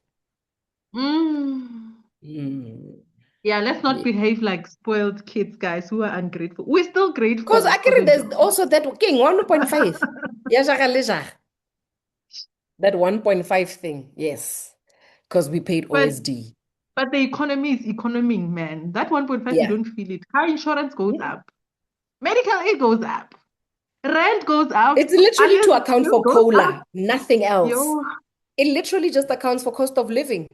Mm. Mm. Yeah, let's not Yeah. behave like spoiled kids, guys, who are ungrateful. We're still Because grateful for accurate, the there's job. also that king 1.5. Yeah, that 1.5 thing. Yes. Because we paid But OSD. but the economy is economing, man. That 1.5, you Yeah. don't feel it. Car insurance goes Mm. up. Medical aid goes up. Rent goes up. It's literally to Alias account bill for goes up. cola, nothing else. Yo. It literally just accounts for cost of living.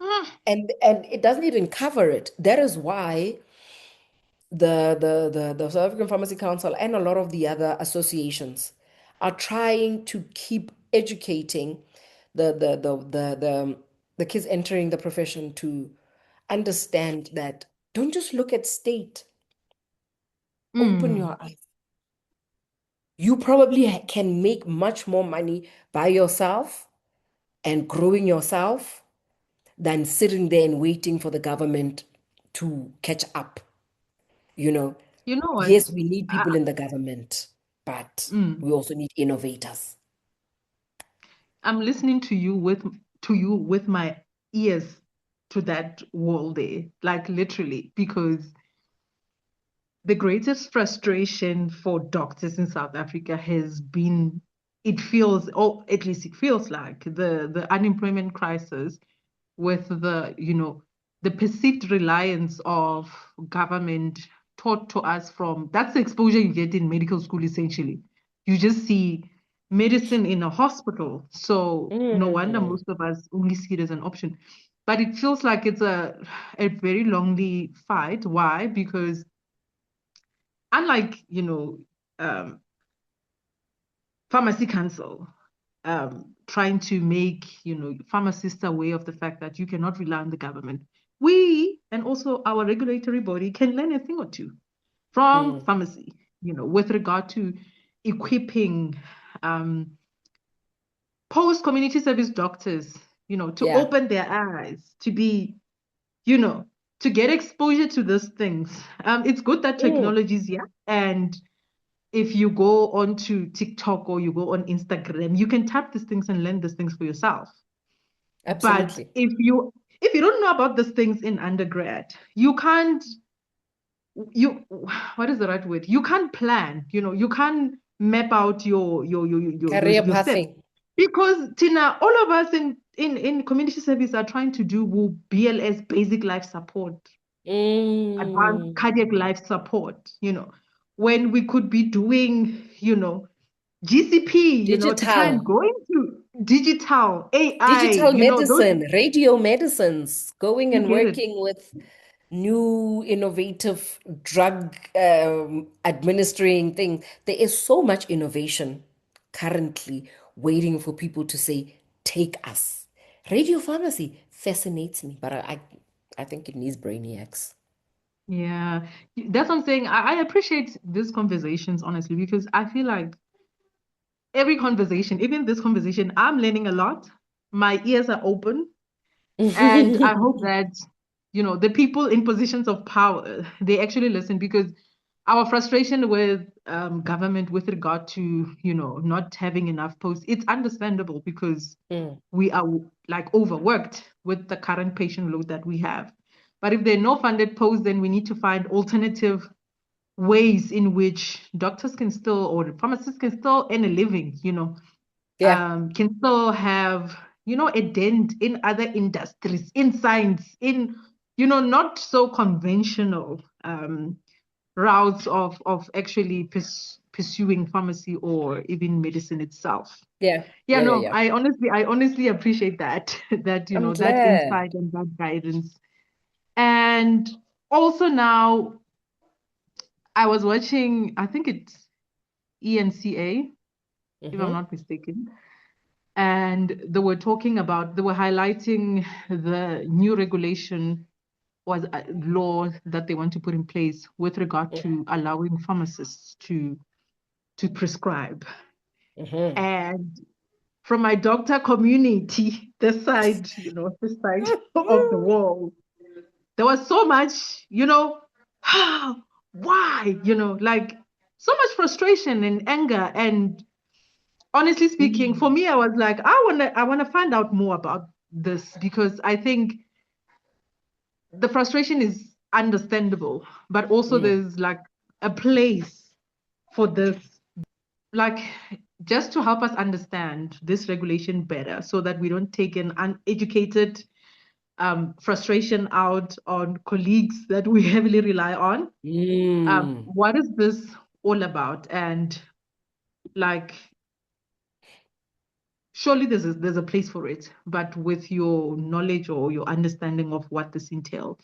Mm. And it doesn't even cover it. That is why the South African Pharmacy Council and a lot of the other associations are trying to keep educating the kids entering the profession to understand that don't just look at state, open Mm. your eyes. You probably can make much more money by yourself and growing yourself than sitting there and waiting for the government to catch up. You know, You know what? yes, we need I, people in the government, but mm, we also need innovators. I'm listening to you with my ears to that wall there, like literally, because the greatest frustration for doctors in South Africa has been, it feels, or at least it feels like the unemployment crisis with the perceived reliance of government taught to us from, that's the exposure you get in medical school essentially. You just see medicine in a hospital. So no wonder Mm, most of us only see it as an option. But it feels like it's a very lonely fight. Why? Because unlike, um, Pharmacy Council, trying to make, pharmacists aware of the fact that you cannot rely on the government. We and also our regulatory body can learn a thing or two from mm. pharmacy, with regard to equipping post-community service doctors, to Yeah. open their eyes, to be, you know, to get exposure to these things. It's good that Mm, technology is here, and if you go onto TikTok or you go on Instagram, you can tap these things and learn these things for yourself. But absolutely. if you don't know about these things in undergrad, you can't you what is the right word? You can't plan, you can't map out Career your steps. pathing. Because Tina, all of us in community service are trying to do BLS, basic life support, advanced Mm. cardiac life support, when we could be doing, GCP, to try and Digital. go into digital, AI, Digital those, medicine, radio medicines, going you and get it. working with new innovative drug administering things. There is so much innovation currently waiting for people to say, take us. Radio pharmacy fascinates me, but I think it needs brainiacs. Yeah, that's what I'm saying. I appreciate these conversations, honestly, because I feel like every conversation, even this conversation, I'm learning a lot. My ears are open. And I hope that, the people in positions of power, they actually listen, because our frustration with government with regard to, not having enough posts, it's understandable because Mm, we are like overworked with the current patient load that we have. But if there are no funded posts, then we need to find alternative ways in which doctors can still, or pharmacists can still earn a living, yeah, can still have, a dent in other industries, in science, in, not so conventional routes of actually pursuing pharmacy or even medicine itself. yeah, Yeah, yeah, yeah, no, yeah. I honestly appreciate that, that, I'm that glad. insight and that guidance. And also now I was watching, I think it's ENCA, if I'm Hmm. not mistaken. And they were highlighting the new regulation was a law that they want to put in place with regard to allowing pharmacists to prescribe. Hmm. And from my doctor community, this side of the wall, there was so much, why, like so much frustration and anger. And honestly speaking, for me, I was like, I wanna find out more about this, because I think the frustration is understandable, but also Mm. there's like a place for this, like, just to help us understand this regulation better, so that we don't take an uneducated frustration out on colleagues that we heavily rely on. Mm. What is this all about? And like, surely there's a place for it, but with your knowledge or your understanding of what this entails,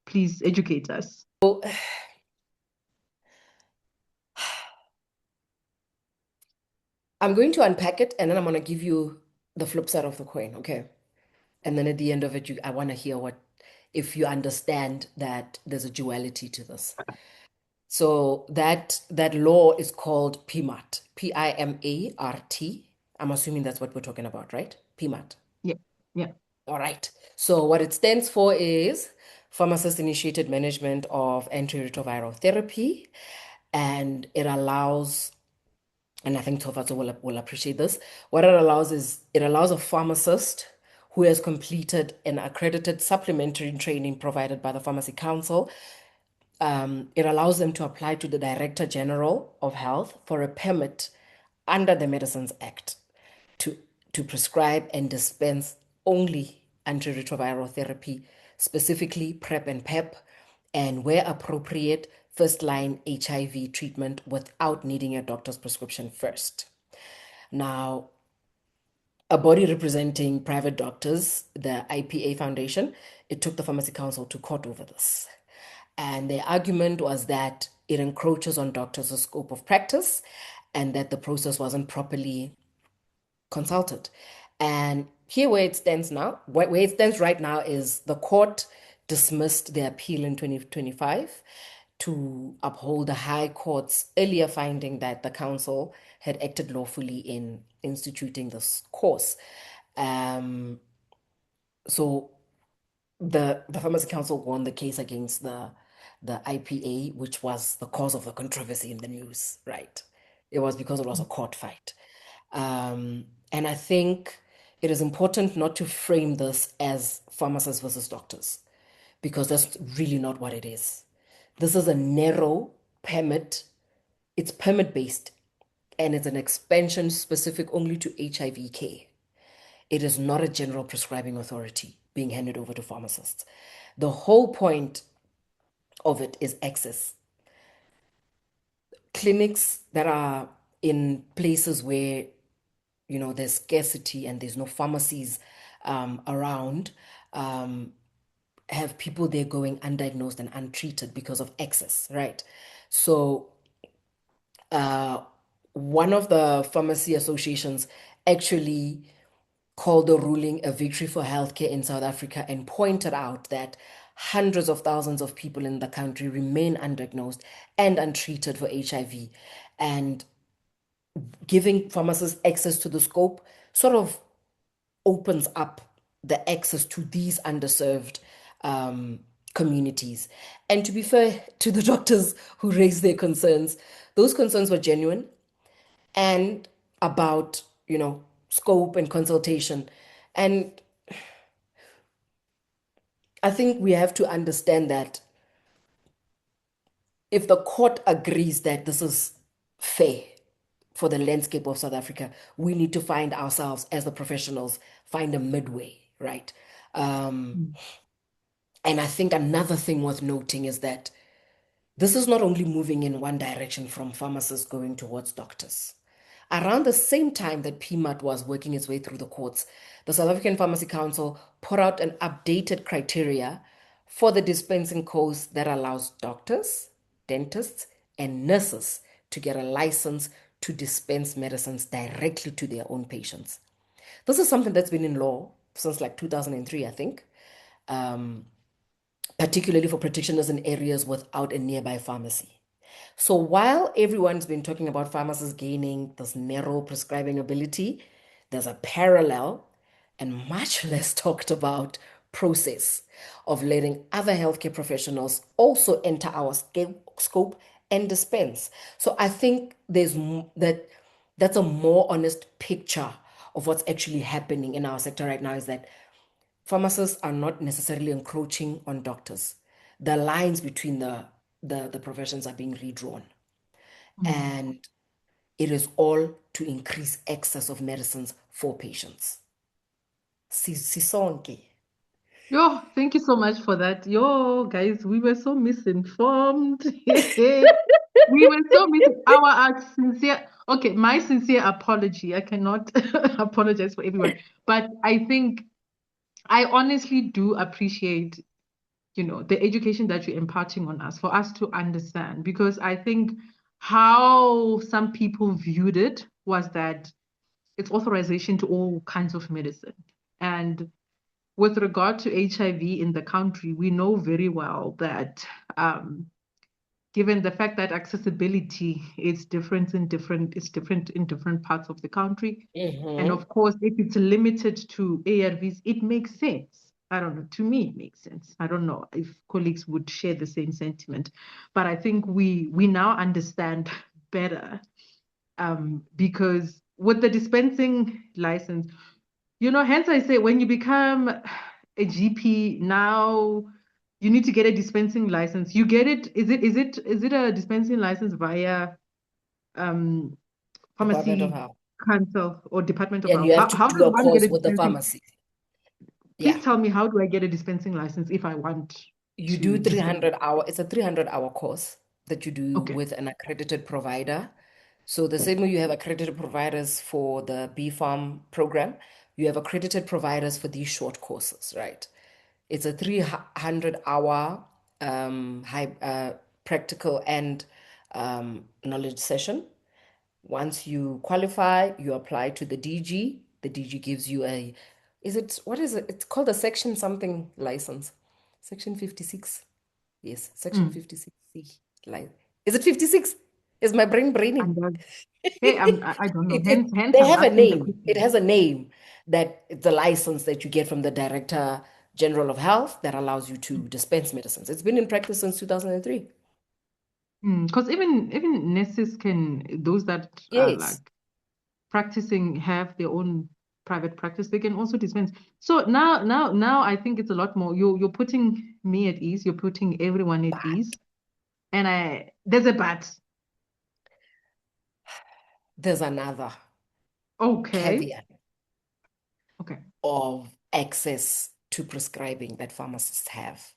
please educate us. I'm going to unpack it and then I'm going to give you the flip side of the coin, okay? And then at the end of it, I want to hear if you understand that there's a duality to this. So that law is called PMART, PIMART. I'm assuming that's what we're talking about, right? PMART. Yeah, yeah. All right. So what it stands for is pharmacist-initiated management of antiretroviral therapy, and it allows, and I think Tovato will appreciate this. What it allows is it allows a pharmacist who has completed an accredited supplementary training provided by the Pharmacy Council. It allows them to apply to the Director General of Health for a permit under the Medicines Act to, to prescribe and dispense only antiretroviral therapy, specifically PrEP and PEP, and where appropriate, first-line HIV treatment without needing a doctor's prescription first. Now, a body representing private doctors, the IPA Foundation, it took the Pharmacy Council to court over this. And the argument was that it encroaches on doctors' scope of practice and that the process wasn't properly consulted. And here where it stands now, where it stands right now is the court dismissed the appeal in 2025 to uphold the High Court's earlier finding that the council had acted lawfully in instituting this course. So the Pharmacy Council won the case against the IPA, which was the cause of the controversy in the news, right? It was because it was a court fight. And I think it is important not to frame this as pharmacists versus doctors, because that's really not what it is. This is a narrow permit. It's permit based, and it's an expansion specific only to HIV care. It is not a general prescribing authority being handed over to pharmacists. The whole point of it is access. Clinics that are in places where there's scarcity and there's no pharmacies around, have people there going undiagnosed and untreated because of access, right? So one of the pharmacy associations actually called the ruling a victory for healthcare in South Africa and pointed out that hundreds of thousands of people in the country remain undiagnosed and untreated for HIV. And giving pharmacists access to the scope sort of opens up the access to these underserved communities. And to be fair to the doctors who raised their concerns, those concerns were genuine and about, scope and consultation. And I think we have to understand that if the court agrees that this is fair for the landscape of South Africa, we need to find ourselves as the professionals, find a midway, right? And I think another thing worth noting is that this is not only moving in one direction from pharmacists going towards doctors. Around the same time that PMAT was working its way through the courts, the South African Pharmacy Council put out an updated criteria for the dispensing codes that allows doctors, dentists, and nurses to get a license to dispense medicines directly to their own patients. This is something that's been in law since like 2003, I think, particularly for practitioners in areas without a nearby pharmacy. So while everyone's been talking about pharmacists gaining this narrow prescribing ability, there's a parallel and much less talked about process of letting other healthcare professionals also enter our scope and dispense. So I think that's a more honest picture of what's actually happening in our sector right now, is that pharmacists are not necessarily encroaching on doctors. The lines between the professions are being redrawn. And it is all to increase access of medicines for patients. Sisonke. Yo, thank you so much for that. Yo, guys, we were so misinformed. We were so our sincere, okay, my sincere apology. I cannot apologize for everyone, but I think I honestly do appreciate, the education that you're imparting on us for us to understand, because I think how some people viewed it was that it's authorization to all kinds of medicine. And with regard to HIV in the country, we know very well that given the fact that accessibility is different in different parts of the country. And Mm-hmm. of course, if it's limited to ARVs, it makes sense. I don't know. To me, it makes sense. I don't know if colleagues would share the same sentiment, but I think we now understand better because with the dispensing license, hence I say when you become a GP now, you need to get a dispensing license. You get it. Is it a dispensing license via um, Department of pharmacy Health. council or Department of And Health? you have How to how do does a one get course a with the dispensing? pharmacy. Yeah. Please tell me, how do I get a dispensing license if I want You do to dispense? 300 hour, it's a 300-hour course that you do Okay. with an accredited provider. So the same way you have accredited providers for the B Farm program, you have accredited providers for these short courses, right? It's a 300-hour high practical and knowledge session. Once you qualify, you apply to the DG. The DG gives you what is it? It's called a section something license. Section 56. Yes, section Mm. 56C. Like, is it 56? Is my brain braining? And hey, I don't know. Hence They I'm have a asking the name. It question. has a name that it's a license that you get from the Director General of Health that allows you to dispense medicines. It's been in practice since 2003. Because even nurses can, those that are Yes. like practicing have their own private practice, they can also dispense. So now I think it's a lot more. You're putting me at ease, you're putting everyone at But ease. And there's a but. there's another Okay. caveat Okay. of access to prescribing that pharmacists have.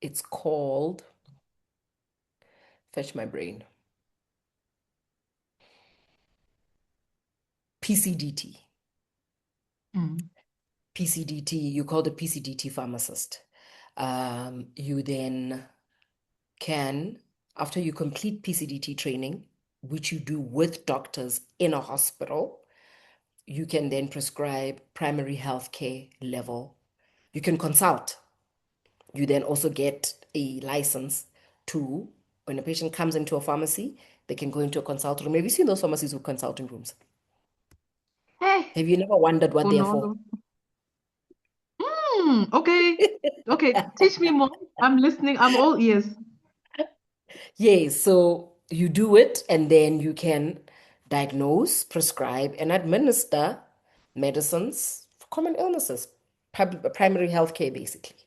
It's called, fetch my brain, PCDT. Mm. PCDT, you call the PCDT pharmacist. You then can, after you complete PCDT training, which you do with doctors in a hospital, you can then prescribe primary health care level. You can consult. You then also get a license to, when a patient comes into a pharmacy, they can go into a consult room. Have you seen those pharmacies with consulting rooms? Hey, Have you never wondered what they're for? Bonolo. Okay. Okay. Teach me more. I'm listening. I'm all ears. Yes, so you do it and then you can diagnose, prescribe, and administer medicines for common illnesses, primary health care, basically.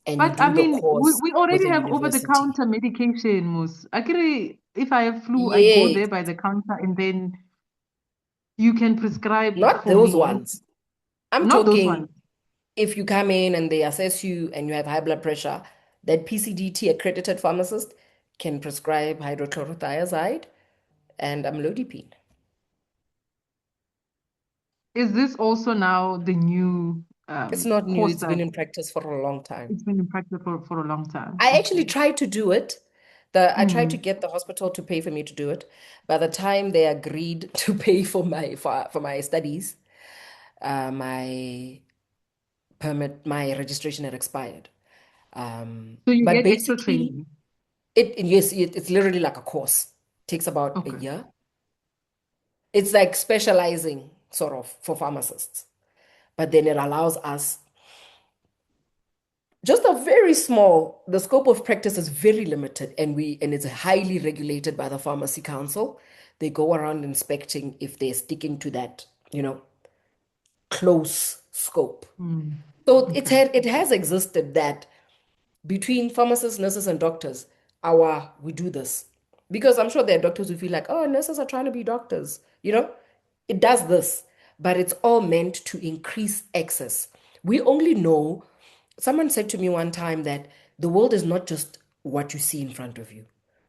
And you But I do the mean, we, course we with already a have university. over-the-counter medication, Mus. Actually, if I have flu, I go Yes, there by the counter and then you can prescribe not for those me. ones. I'm Not those talking ones. if you come in and they assess you and you have high blood pressure, that PCDT accredited pharmacist can prescribe hydrochlorothiazide and amlodipine. Is this also now the new It's not new, course it's been that in practice for a long time. it's been in practice for a long time? I actually Okay. tried to do it. I tried to Mm. get the hospital to pay for me to do it. By the time they agreed to pay for my studies, my my registration had expired. So you But get extra basically, training. yes, it's literally like a course. Takes about a Okay. year. It's like specializing sort of for pharmacists. But then it allows us just a very small, the scope of practice is very limited and it's highly regulated by the Pharmacy Council. They go around inspecting if they're sticking to that, close scope. Mm. So Okay. it has existed that between pharmacists, nurses, and doctors, we do this. Because I'm sure there are doctors who feel like, oh, nurses are trying to be doctors. It does this, but it's all meant to increase access. We only know, someone said to me one time that the world is not just what you see in front of you.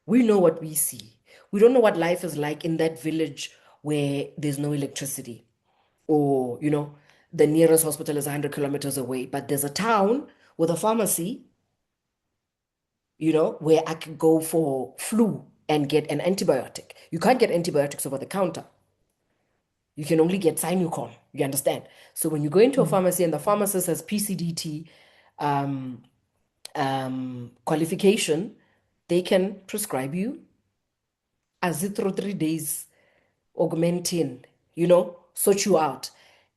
We know what we see. We don't know what life is like in that village where there's no electricity or, the nearest hospital is 100 kilometers away, but there's a town with a pharmacy, where I could go for flu and get an antibiotic. You can't get antibiotics over the counter. You can only get Sinucon. You understand? So when you go into a Mm. pharmacy and the pharmacist has PCDT um, qualification, they can prescribe you azithro 3 days, augmentin, sort you out.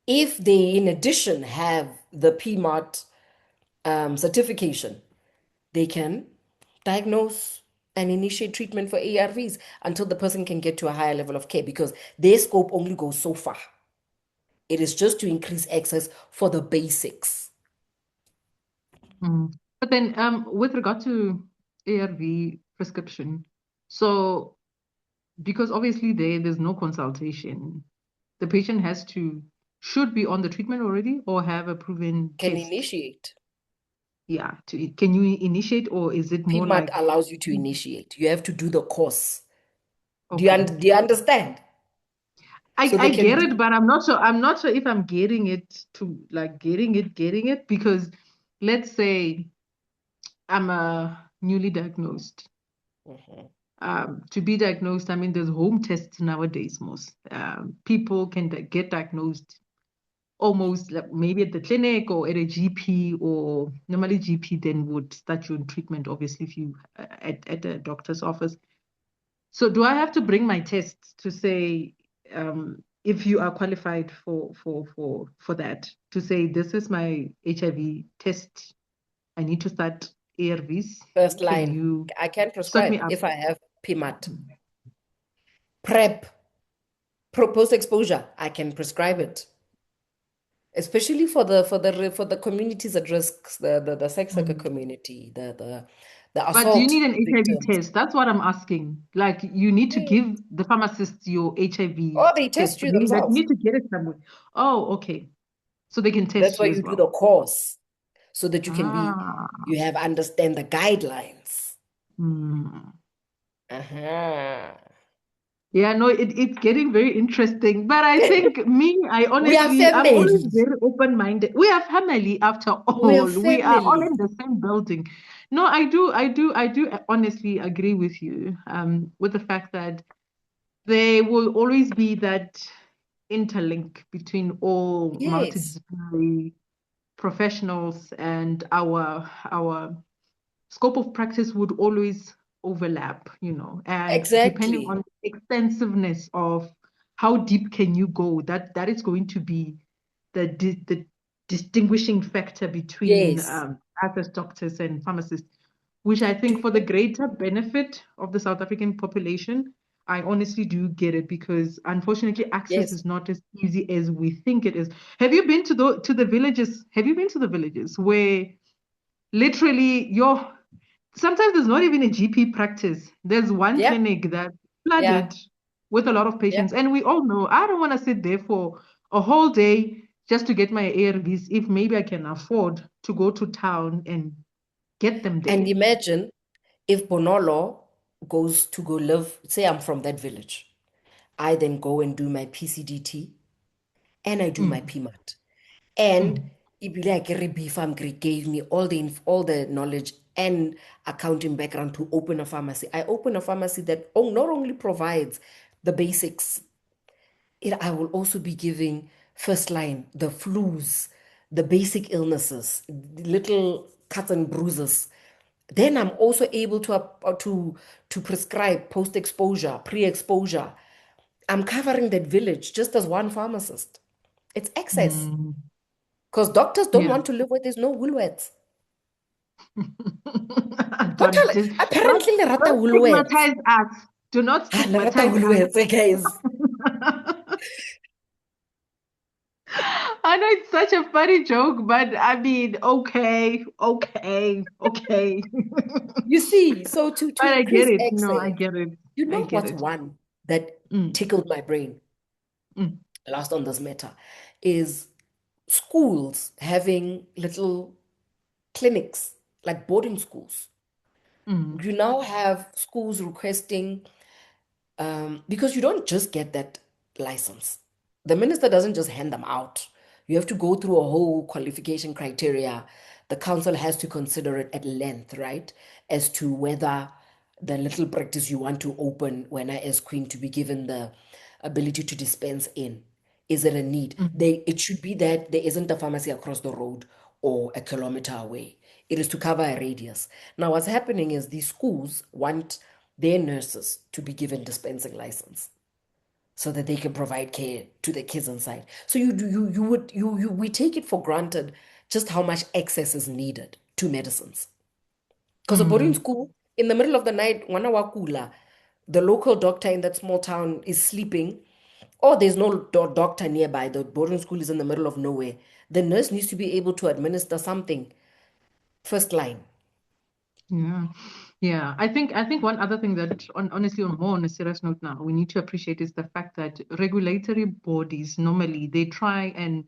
If they, in addition, have the PMART certification, they can diagnose and initiate treatment for ARVs until the person can get to a higher level of care because their scope only goes so far. It is just to increase access for the basics. Mm. But then, with regard to ARV prescription, so because obviously there's no consultation, the patient should be on the treatment already or have a proven Can test. initiate. Yeah, can you initiate or is it more PMAT like, allows you to initiate. You have to do the course. okay. Do you understand? I So they I can get it, do. but I'm not sure if I'm getting it to like getting it because let's say I'm a newly diagnosed. Mhm. To be diagnosed, I mean, there's home tests nowadays. Most people can get diagnosed almost like maybe at the clinic or at a GP, or normally GP then would start you on treatment, obviously, if you at a doctor's office. So do I have to bring my tests to say if you are qualified for that, to say this is my HIV test, I need to start ARVs. First Can line. you I can set me prescribe up? if I have PMAT. PrEP, post exposure, I can prescribe it. Especially for the communities at risk, the sex worker Mm. community, the But do you assault need an HIV victims. test? That's what I'm asking. Like you need to give the pharmacist your HIV Or they test, test you meaning that you themselves. need to get it somewhere. Oh, okay. So they can That's test why you you as do well. the course so that Ah. you have understand the guidelines. Hmm. Uh-huh. Yeah, no, it's getting very interesting. But I think I We are honestly, I'm always family. very open-minded. We are family after We are all. We are all family. in the same building. No, I do honestly agree with you, with the fact that there will always be that interlink between all Yes, multidisciplinary professionals, and our scope of practice would always overlap, and depending exactly. on the extensiveness of how deep can you go, that is going to be the distinguishing factor between Yes, us as doctors and pharmacists, which I do think for the you, greater benefit of the South African population, I honestly do get it, because unfortunately access yes, is not as easy as we think it is. Have you been to the villages? Have you been to the villages where literally you're sometimes there's not even a GP practice. There's one yeah, clinic that's yeah, flooded with a lot of yeah. patients. And we all know I don't want to sit there for a whole day just to get my ARVs if maybe I can afford to go to town and get them there. And imagine if Bonolo goes to go live, say I'm from that village. I then go and do my PCDT and I do my Mm, PMAT. And mm, Ibile gave me all the knowledge and accounting background to open a pharmacy. I open a pharmacy that not only provides the basics, I will also be giving first line, the flus, the basic illnesses, little cuts and bruises. Then I'm also able to prescribe post exposure, pre exposure. I'm covering that village just as one pharmacist. It's access. mm. Because doctors don't Yeah. want to live where there's no Woolworths. Don't, dis- Apparently, Lerata don't Woolworths. stigmatize us. Do not Ah, Lerata stigmatize us. Woolworths, guys. I know it's such a funny joke, but I mean, okay, okay, okay. You see, so to But I get increase it. No, I access, get it. you I know get what's it. one that Mm, tickled my brain mm, last on this matter is schools having little clinics like boarding schools. mm, You now have schools requesting because you don't just get that license. The minister doesn't just hand them out. You have to go through a whole qualification criteria. The council has to consider it at length, right? As to whether the little practice you want to open when I as queen to be given the ability to dispense in. Is it a need? It should be that there isn't a pharmacy across the road or a kilometer away. It is to cover a radius. Now, what's happening is these schools want their nurses to be given dispensing license so that they can provide care to the kids inside. So we take it for granted just how much access is needed to medicines. Because a boarding school, in the middle of the night, wanawakula, the local doctor in that small town is sleeping, or there's no doctor nearby. The boarding school is in the middle of nowhere. The nurse needs to be able to administer something first line. Yeah. I think one other thing that honestly on a serious note now, we need to appreciate is the fact that regulatory bodies normally they try and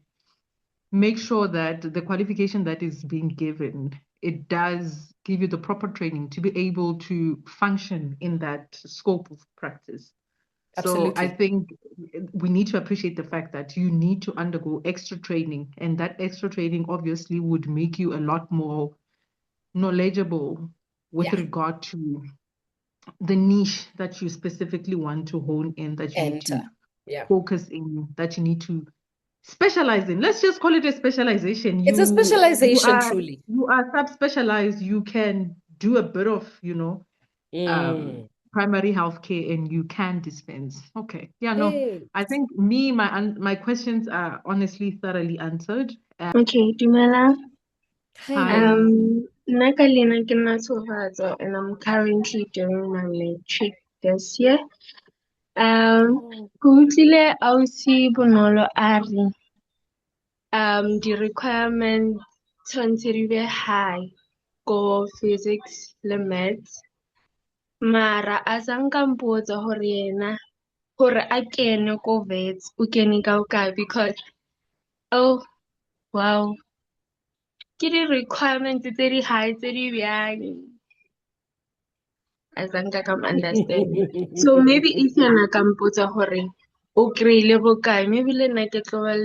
make sure that the qualification that is being given, it does give you the proper training to be able to function in that scope of practice. So I Absolutely. think we need to appreciate the fact that you need to undergo extra training, and that extra training obviously would make you a lot more knowledgeable with Yeah. regard to the niche that you specifically want to hone in, that you need Enter. to Yeah. focus in, that you need to specialize in. Let's just call it a specialization. It's a You specialization, are truly. subspecialized. You can do a bit of, Mm. primary healthcare and you can dispense. Okay. Yeah, no. Hey. I think my questions are honestly thoroughly answered. Okay, Dumela. Hi, Hi. Noni. Nna ka leina ke nna Tshofatso, and I'm currently doing my matric this year. Oh. Ke utlwile ausi Bonolo a re di-requirements tshwanetse di be high ko physics le maths, mara a sa nka mpotsa hore yena hore a kene ko vets o kene ka kae, because oh wow, ke di-requirements tse di high tse di bjang, a sa nka ka understand. So maybe if yena ka mpotsa hore o kry-ile bokae, maybe le nna ke tlo ba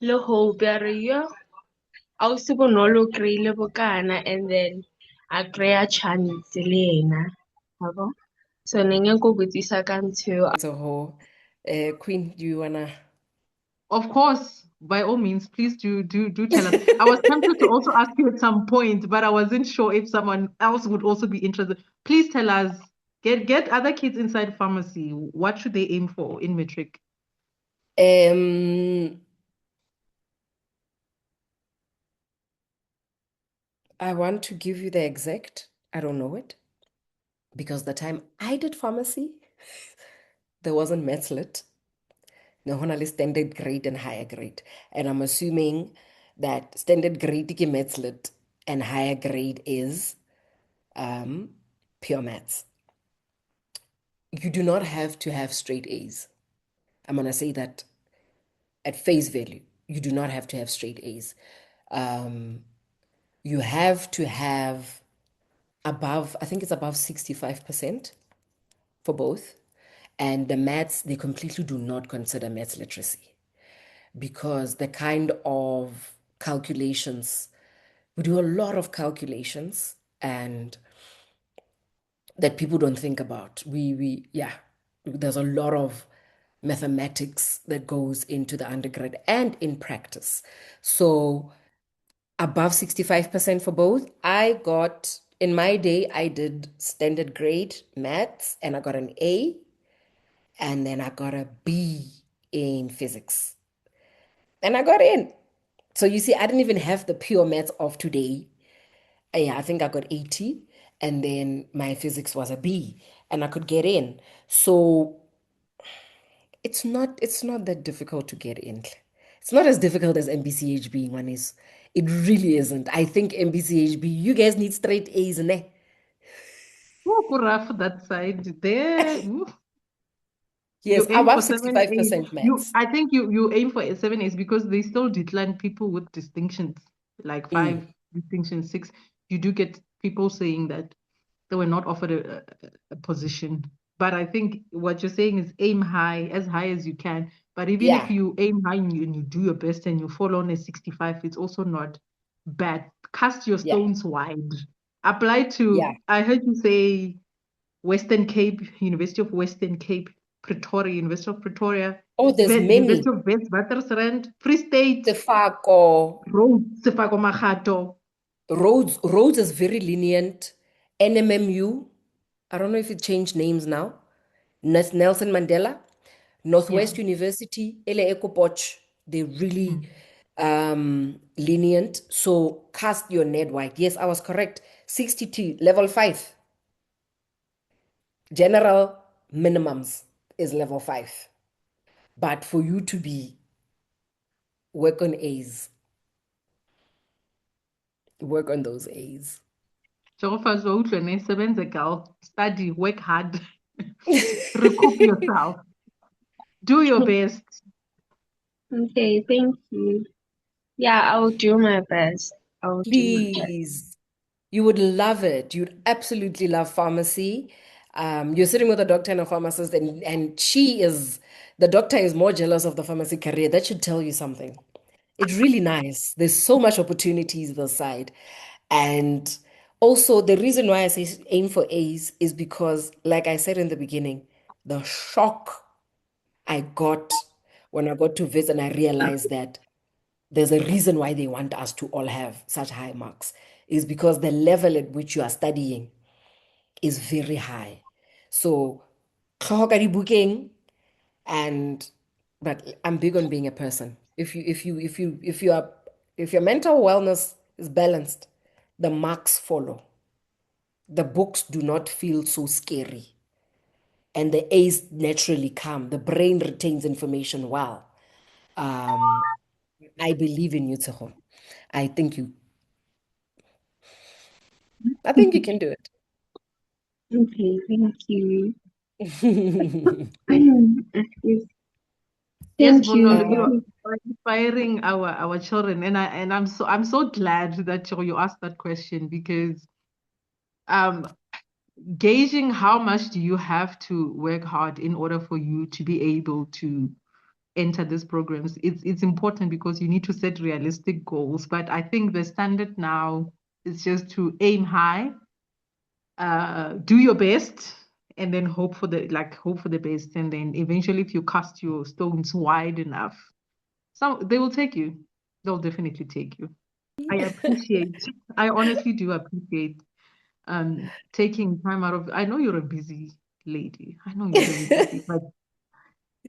le hope ya re yo ausi Bonolo o kry-ile bokana, and then a kry-a chance le yena, yabo. So ne nyaka go botsisa ka ntho eo. So, Queen, do you wanna? Of course, by all means, please do tell us. I was tempted to also ask you at some point, but I wasn't sure if someone else would also be interested. Please tell us. Get other kids inside pharmacy. What should they aim for in matric? I want to give you the exact. I don't know it because the time I did pharmacy, there wasn't maths lit. No, only standard grade and higher grade. And I'm assuming that standard grade is maths lit and higher grade is pure maths. You do not have to have straight A's. I'm going to say that at face value. You do not have to have straight A's. You have to have above, I think it's above 65% for both. And the maths, they completely do not consider maths literacy because the kind of calculations, we do a lot of calculations and that people don't think about. There's a lot of mathematics that goes into the undergrad and in practice. So above 65% for both. In my day, I did standard grade maths and I got an A, and then I got a B in physics. And I got in. So you see, I didn't even have the pure maths of today. Yeah, I think I got 80, and then my physics was a B, and I could get in. So it's not that difficult to get in. It's not as difficult as MBCHB one is. It really isn't. I think MBCHB, you guys need straight A's, ne? Oh, rough that side there. Yes, You aim for above 7 A's. 65% maths. I think you aim for 7 A's because they still decline people with distinctions, like 5 distinctions, 6. You do get people saying that they were not offered a position. But I think what you're saying is aim high as you can. But even if Yeah, you aim high and you do your best and you fall on a 65, it's also not bad. Cast your yeah, stones wide. Apply yeah. to, I heard you say Western Cape, University of Western Cape. Pretoria, University of Pretoria, Oh, there's University many. of Witwatersrand, Free State, Sefako. Rhodes, Sefako Makgato. Rhodes is very lenient. NMMU, I don't know if it changed names now. Nelson Mandela, Yeah. Northwest University, Ele Ecopoch, they're really Mm. lenient. So cast your net wide. Yes, I was correct. 62, level 5. General minimums is level 5. But for you to be work on A's, work on those A's. Jehovah Zoutle, sebenze girl, study, work hard, recoup yourself, do your best. Okay, thank you. Yeah, I'll do my best. I'll do my best. Please. You would love it. You'd absolutely love pharmacy. You're sitting with a doctor and a pharmacist, and the doctor is more jealous of the pharmacy career. That should tell you something. It's really nice. There's so much opportunities this side. And also, the reason why I say aim for A's is because, like I said in the beginning, the shock I got when I got to visit and I realized that there's a reason why they want us to all have such high marks is because the level at which you are studying is very high. So tlhogo ka dibukeng, and but I'm big on being a person. If your mental wellness is balanced, the marks follow. The books do not feel so scary, and the A's naturally come. The brain retains information well. Um, I believe in you, Tseho. I think you I think you can do Okay, thank you. it. Yes, Yes, thank you. Bonolo, you Uh, are inspiring our children, and I'm so glad that you asked that question because um gauging how much do you have to work hard in order for you to be able to enter these programs. It's important because you need to set realistic goals. But I think the standard now is just to aim high, do your best, and then hope for the best. And then eventually, if you cast your stones wide enough, they will take you. They'll definitely take you. I appreciate, I honestly do appreciate taking time out of, I know you're a busy lady. I know you're very busy, but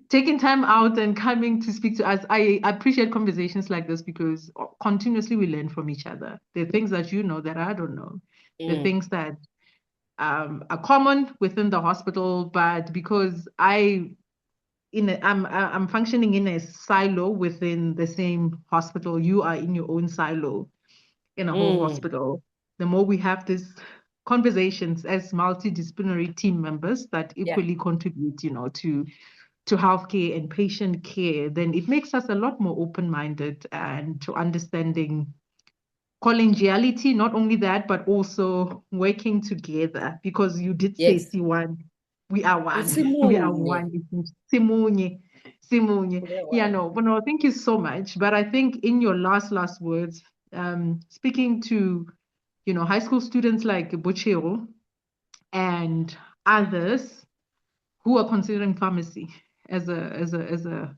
taking time out and coming to speak to us. I appreciate conversations like this because continuously we learn from each other. There are things that you know that I don't know. The mm, things that are common within the hospital, but because I'm functioning in a silo within the same hospital. You are in your own silo in a whole mm, hospital. The more we have these conversations as multidisciplinary team members that yeah, equally contribute, to healthcare and patient care, then it makes us a lot more open-minded and to understanding collegiality, not only that, but also working together because you did say yes. C1, we are one. We are Usimunye. one. Simunye. Simunye. Yeah, Yeah, one. no, but no, thank you so much. But I think in your last words, speaking to, high school students like Bochero and others who are considering pharmacy as a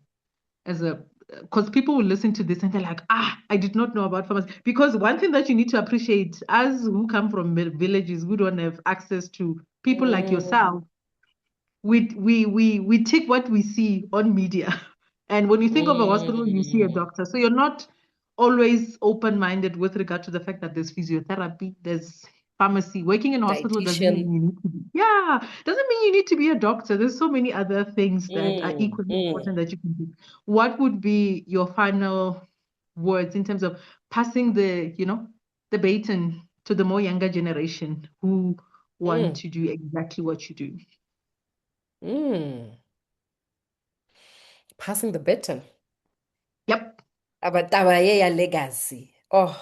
because people will listen to this and they're like, I did not know about pharmacy. Because one thing that you need to appreciate, as who come from villages who don't have access to people like Mm, yourself, we take what we see on media. And when you think of a hospital, you see a mm, doctor. So you're not always open-minded with regard to the fact that there's physiotherapy, there's pharmacy. Working in a hospital doesn't mean dietitian. you need to be, yeah, doesn't mean you need to be a doctor. There's so many other things that are Mm, equally mm. important that you can do. What would be your final words in terms of passing the baton to the more younger generation who want Mm, to do exactly what you do? mm. Passing the baton. Yep. Taba ye ya legacy. Oh,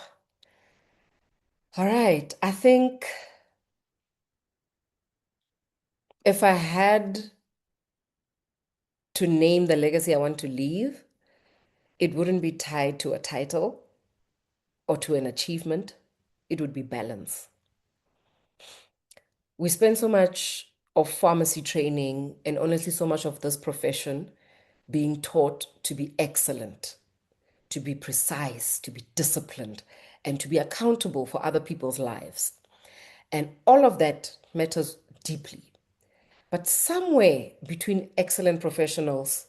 all right. I think if I had to name the legacy I want to leave, it wouldn't be tied to a title or to an achievement. It would be balance. We spend so much of pharmacy training, and honestly, so much of this profession being taught to be excellent, to be precise, to be disciplined, and to be accountable for other people's lives. And all of that matters deeply. But somewhere between excellent professionals,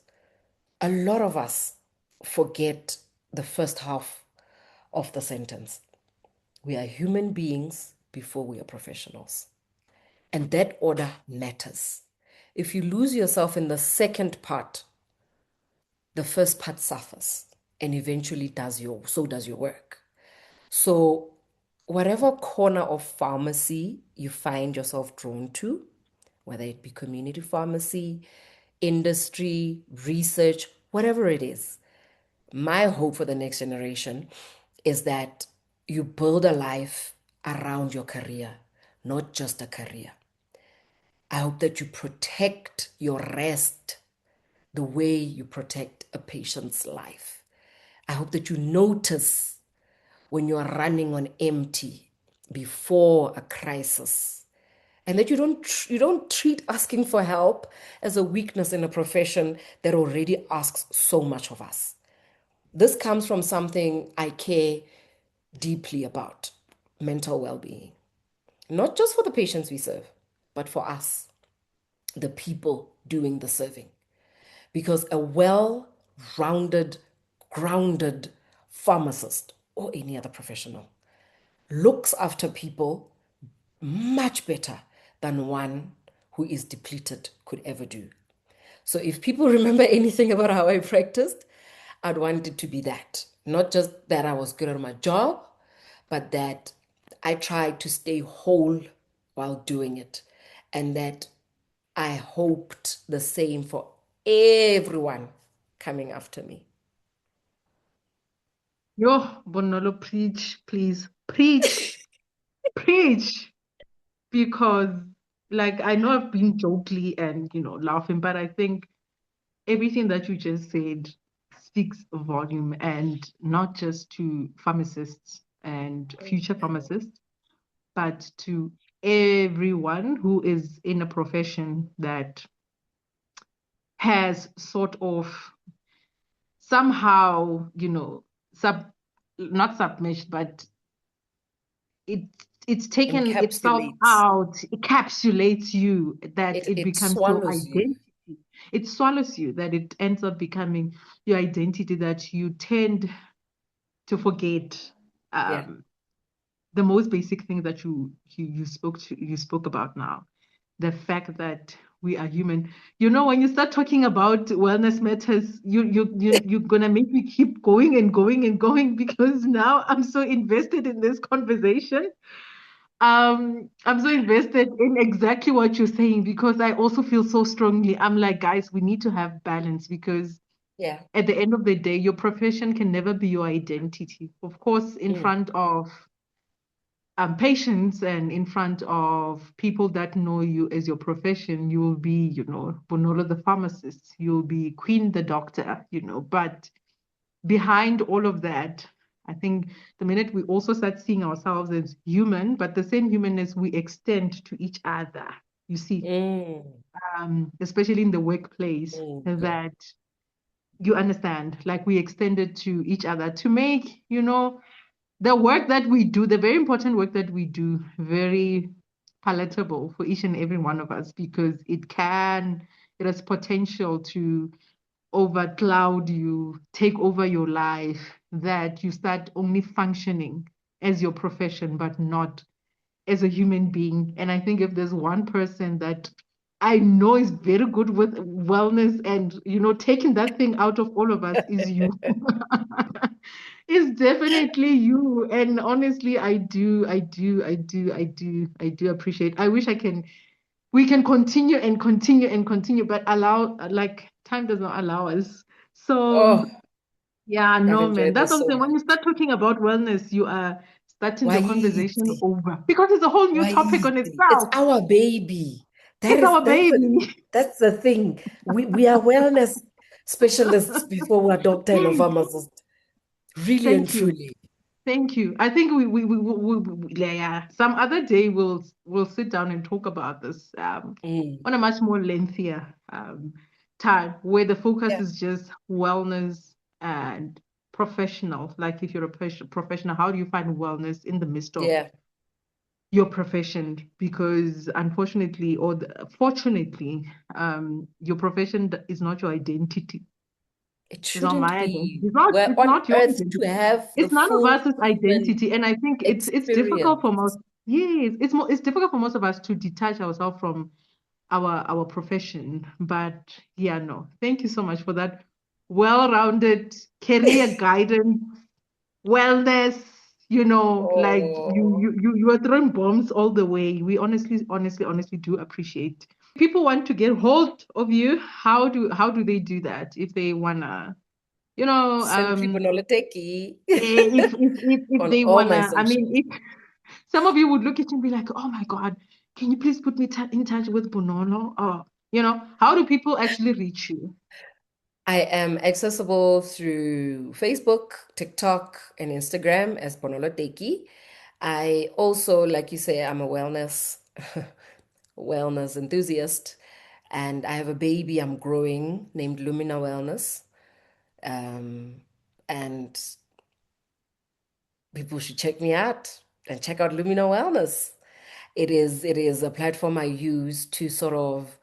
a lot of us forget the first half of the sentence. We are human beings before we are professionals. And that order matters. If you lose yourself in the second part, the first part suffers and eventually so does your work. So whatever corner of pharmacy you find yourself drawn to, whether it be community pharmacy, industry, research, whatever it is, my hope for the next generation is that you build a life around your career, not just a career. I hope that you protect your rest the way you protect a patient's life. I hope that you notice when you are running on empty before a crisis, and that you don't treat asking for help as a weakness in a profession that already asks so much of us. This comes from something I care deeply about: mental well-being, not just for the patients we serve, but for us, the people doing the serving. Because a well-rounded, grounded pharmacist or any other professional looks after people much better than one who is depleted could ever do. So if people remember anything about how I practiced, I'd want it to be that. Not just that I was good at my job, but that I tried to stay whole while doing it. And that I hoped the same for everyone coming after me. Yo, Bonolo, preach, please. Preach. Preach. Because, like, I know I've been jokely and, laughing, but I think everything that you just said speaks volume, and not just to pharmacists and future pharmacists, but to everyone who is in a profession that has sort of somehow, not submerged, but it it's taken itself Encapsulates. out, it encapsulates you, that it It becomes your swallows you. identity. It swallows you, that it ends up becoming your identity, that you tend to forget Yeah. the most basic thing that you spoke about now, the fact that we are human. When you start talking about wellness matters, you're gonna make me keep going and going and going, because now I'm so invested in this conversation. I'm so invested in exactly what you're saying, because I also feel so strongly. I'm like, guys, we need to have balance, because Yeah. at the end of the day, your profession can never be your identity. Of course, in front of patients and in front of people that know you as your profession, you will be, Bonolo the pharmacist, you'll be Queen the doctor, but behind all of that, I think the minute we also start seeing ourselves as human, but the same humanness we extend to each other, you see, especially in the workplace, Yeah. that you understand, like we extend it to each other to make, the work that we do, the very important work that we do, very palatable for each and every one of us, because it has potential to overcloud you, take over your life, that you start only functioning as your profession, but not as a human being. And I think if there's one person that I know is very good with wellness and, taking that thing out of all of us, is you. It's definitely you. And honestly, I do appreciate. I wish we can continue and continue and continue, but time does not allow us. So Oh, yeah, I've no, man. enjoyed That's this what I'm so saying. When you much. start talking about wellness, you are starting the conversation Waizi. over, because it's a whole new topic on Waizi. It's itself. our baby. It's our baby. That's the thing. We are wellness specialists before we're doctor and a pharmacist. Really and Thank you. truly. Thank you. I think yeah, some other day we'll sit down and talk about this Mm. on a much more lengthier time where the focus Yeah, is just wellness and professional. Like if you're a professional, how do you find wellness in the midst of yeah. your profession? Because unfortunately, fortunately, your profession is not your identity. It It's not shouldn't my identity. be. It's not, We're it's on not your earth identity. to have the It's none of full us' human identity. And I think it's difficult for most, experience. yes, it's difficult for most of us to detach ourselves from our profession. But yeah, no. Thank you so much for that well-rounded career guidance, wellness, like Oh, you are throwing bombs all the way. We honestly do appreciate. People want to get hold of you. How do they do that if they wanna, Simply Bonolo Teki if on they all my wanna, I mean, socials. if some of you would look at you and be like, oh my God, can you please put me in touch with Bonolo? Or, how do people actually reach you? I am accessible through Facebook, TikTok, and Instagram as Bonolo Teki. I also, like you say, I'm a wellness enthusiast, and I have a baby I'm growing named Lumina Wellness. Um, and people should check me out and check out Lumina Wellness. It is a platform I use to sort of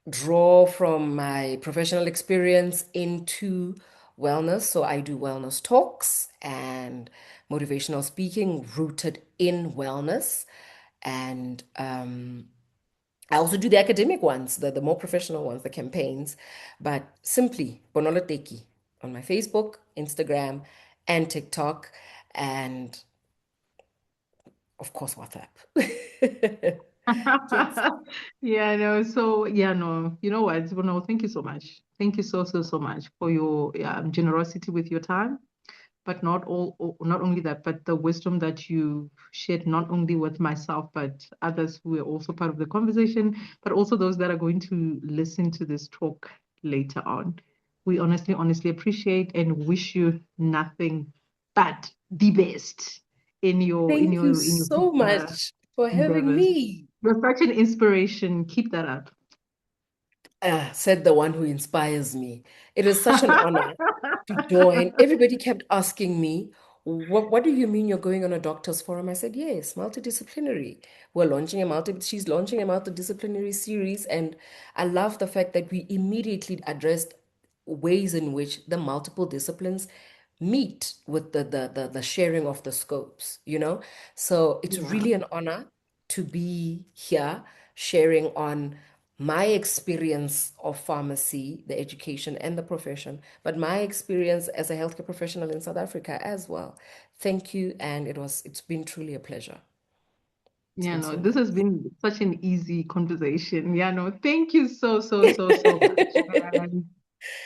draw from my professional experience into wellness. So I do wellness talks and motivational speaking rooted in wellness. And I also do the academic ones, the more professional ones, the campaigns, but simply Bonolo Teki on my Facebook, Instagram, and TikTok, and of course, WhatsApp. Yes. Yeah, no. So, yeah, no. You know what? No, thank you so much. Thank you so much for your generosity with your time. But not only that, but the wisdom that you shared, not only with myself, but others who are also part of the conversation, but also those that are going to listen to this talk later on. We honestly appreciate and wish you nothing but the best in your in Thank you your in your so future much for having endeavors. me. You're such an inspiration. Keep that up. Said the one who inspires me. It is such an honor to join. Everybody kept asking me, what do you mean you're going on a doctor's forum? I said, yes, multidisciplinary. She's launching a multidisciplinary series. And I love the fact that we immediately addressed ways in which the multiple disciplines meet with the sharing of the scopes, you know? So it's Yeah. really an honor to be here sharing on my experience of pharmacy, the education and the profession, but my experience as a healthcare professional in South Africa as well. Thank you, and it's been truly a pleasure. It's Yeah, been no, so this has nice. been such an easy conversation. Yeah, no, thank you so much. And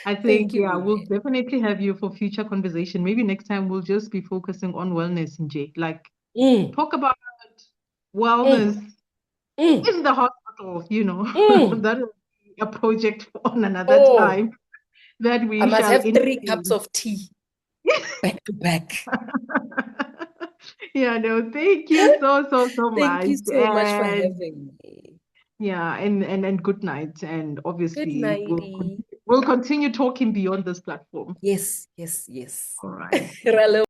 I think, Thank you, yeah, we'll Mary. definitely have you for future conversation. Maybe next time we'll just be focusing on wellness in Jake. Like, Mm, talk about mm, wellness mm, in the hospital, mm. That will be a project on another Oh, time that I we must shall have 3 cups entertain. of tea back to back. Yeah, no, thank you so Thank much. you so much for And having me. yeah, and good night. And Good obviously nighty. we'll continue talking beyond this platform. Yes, yes, yes. All right. Ralo.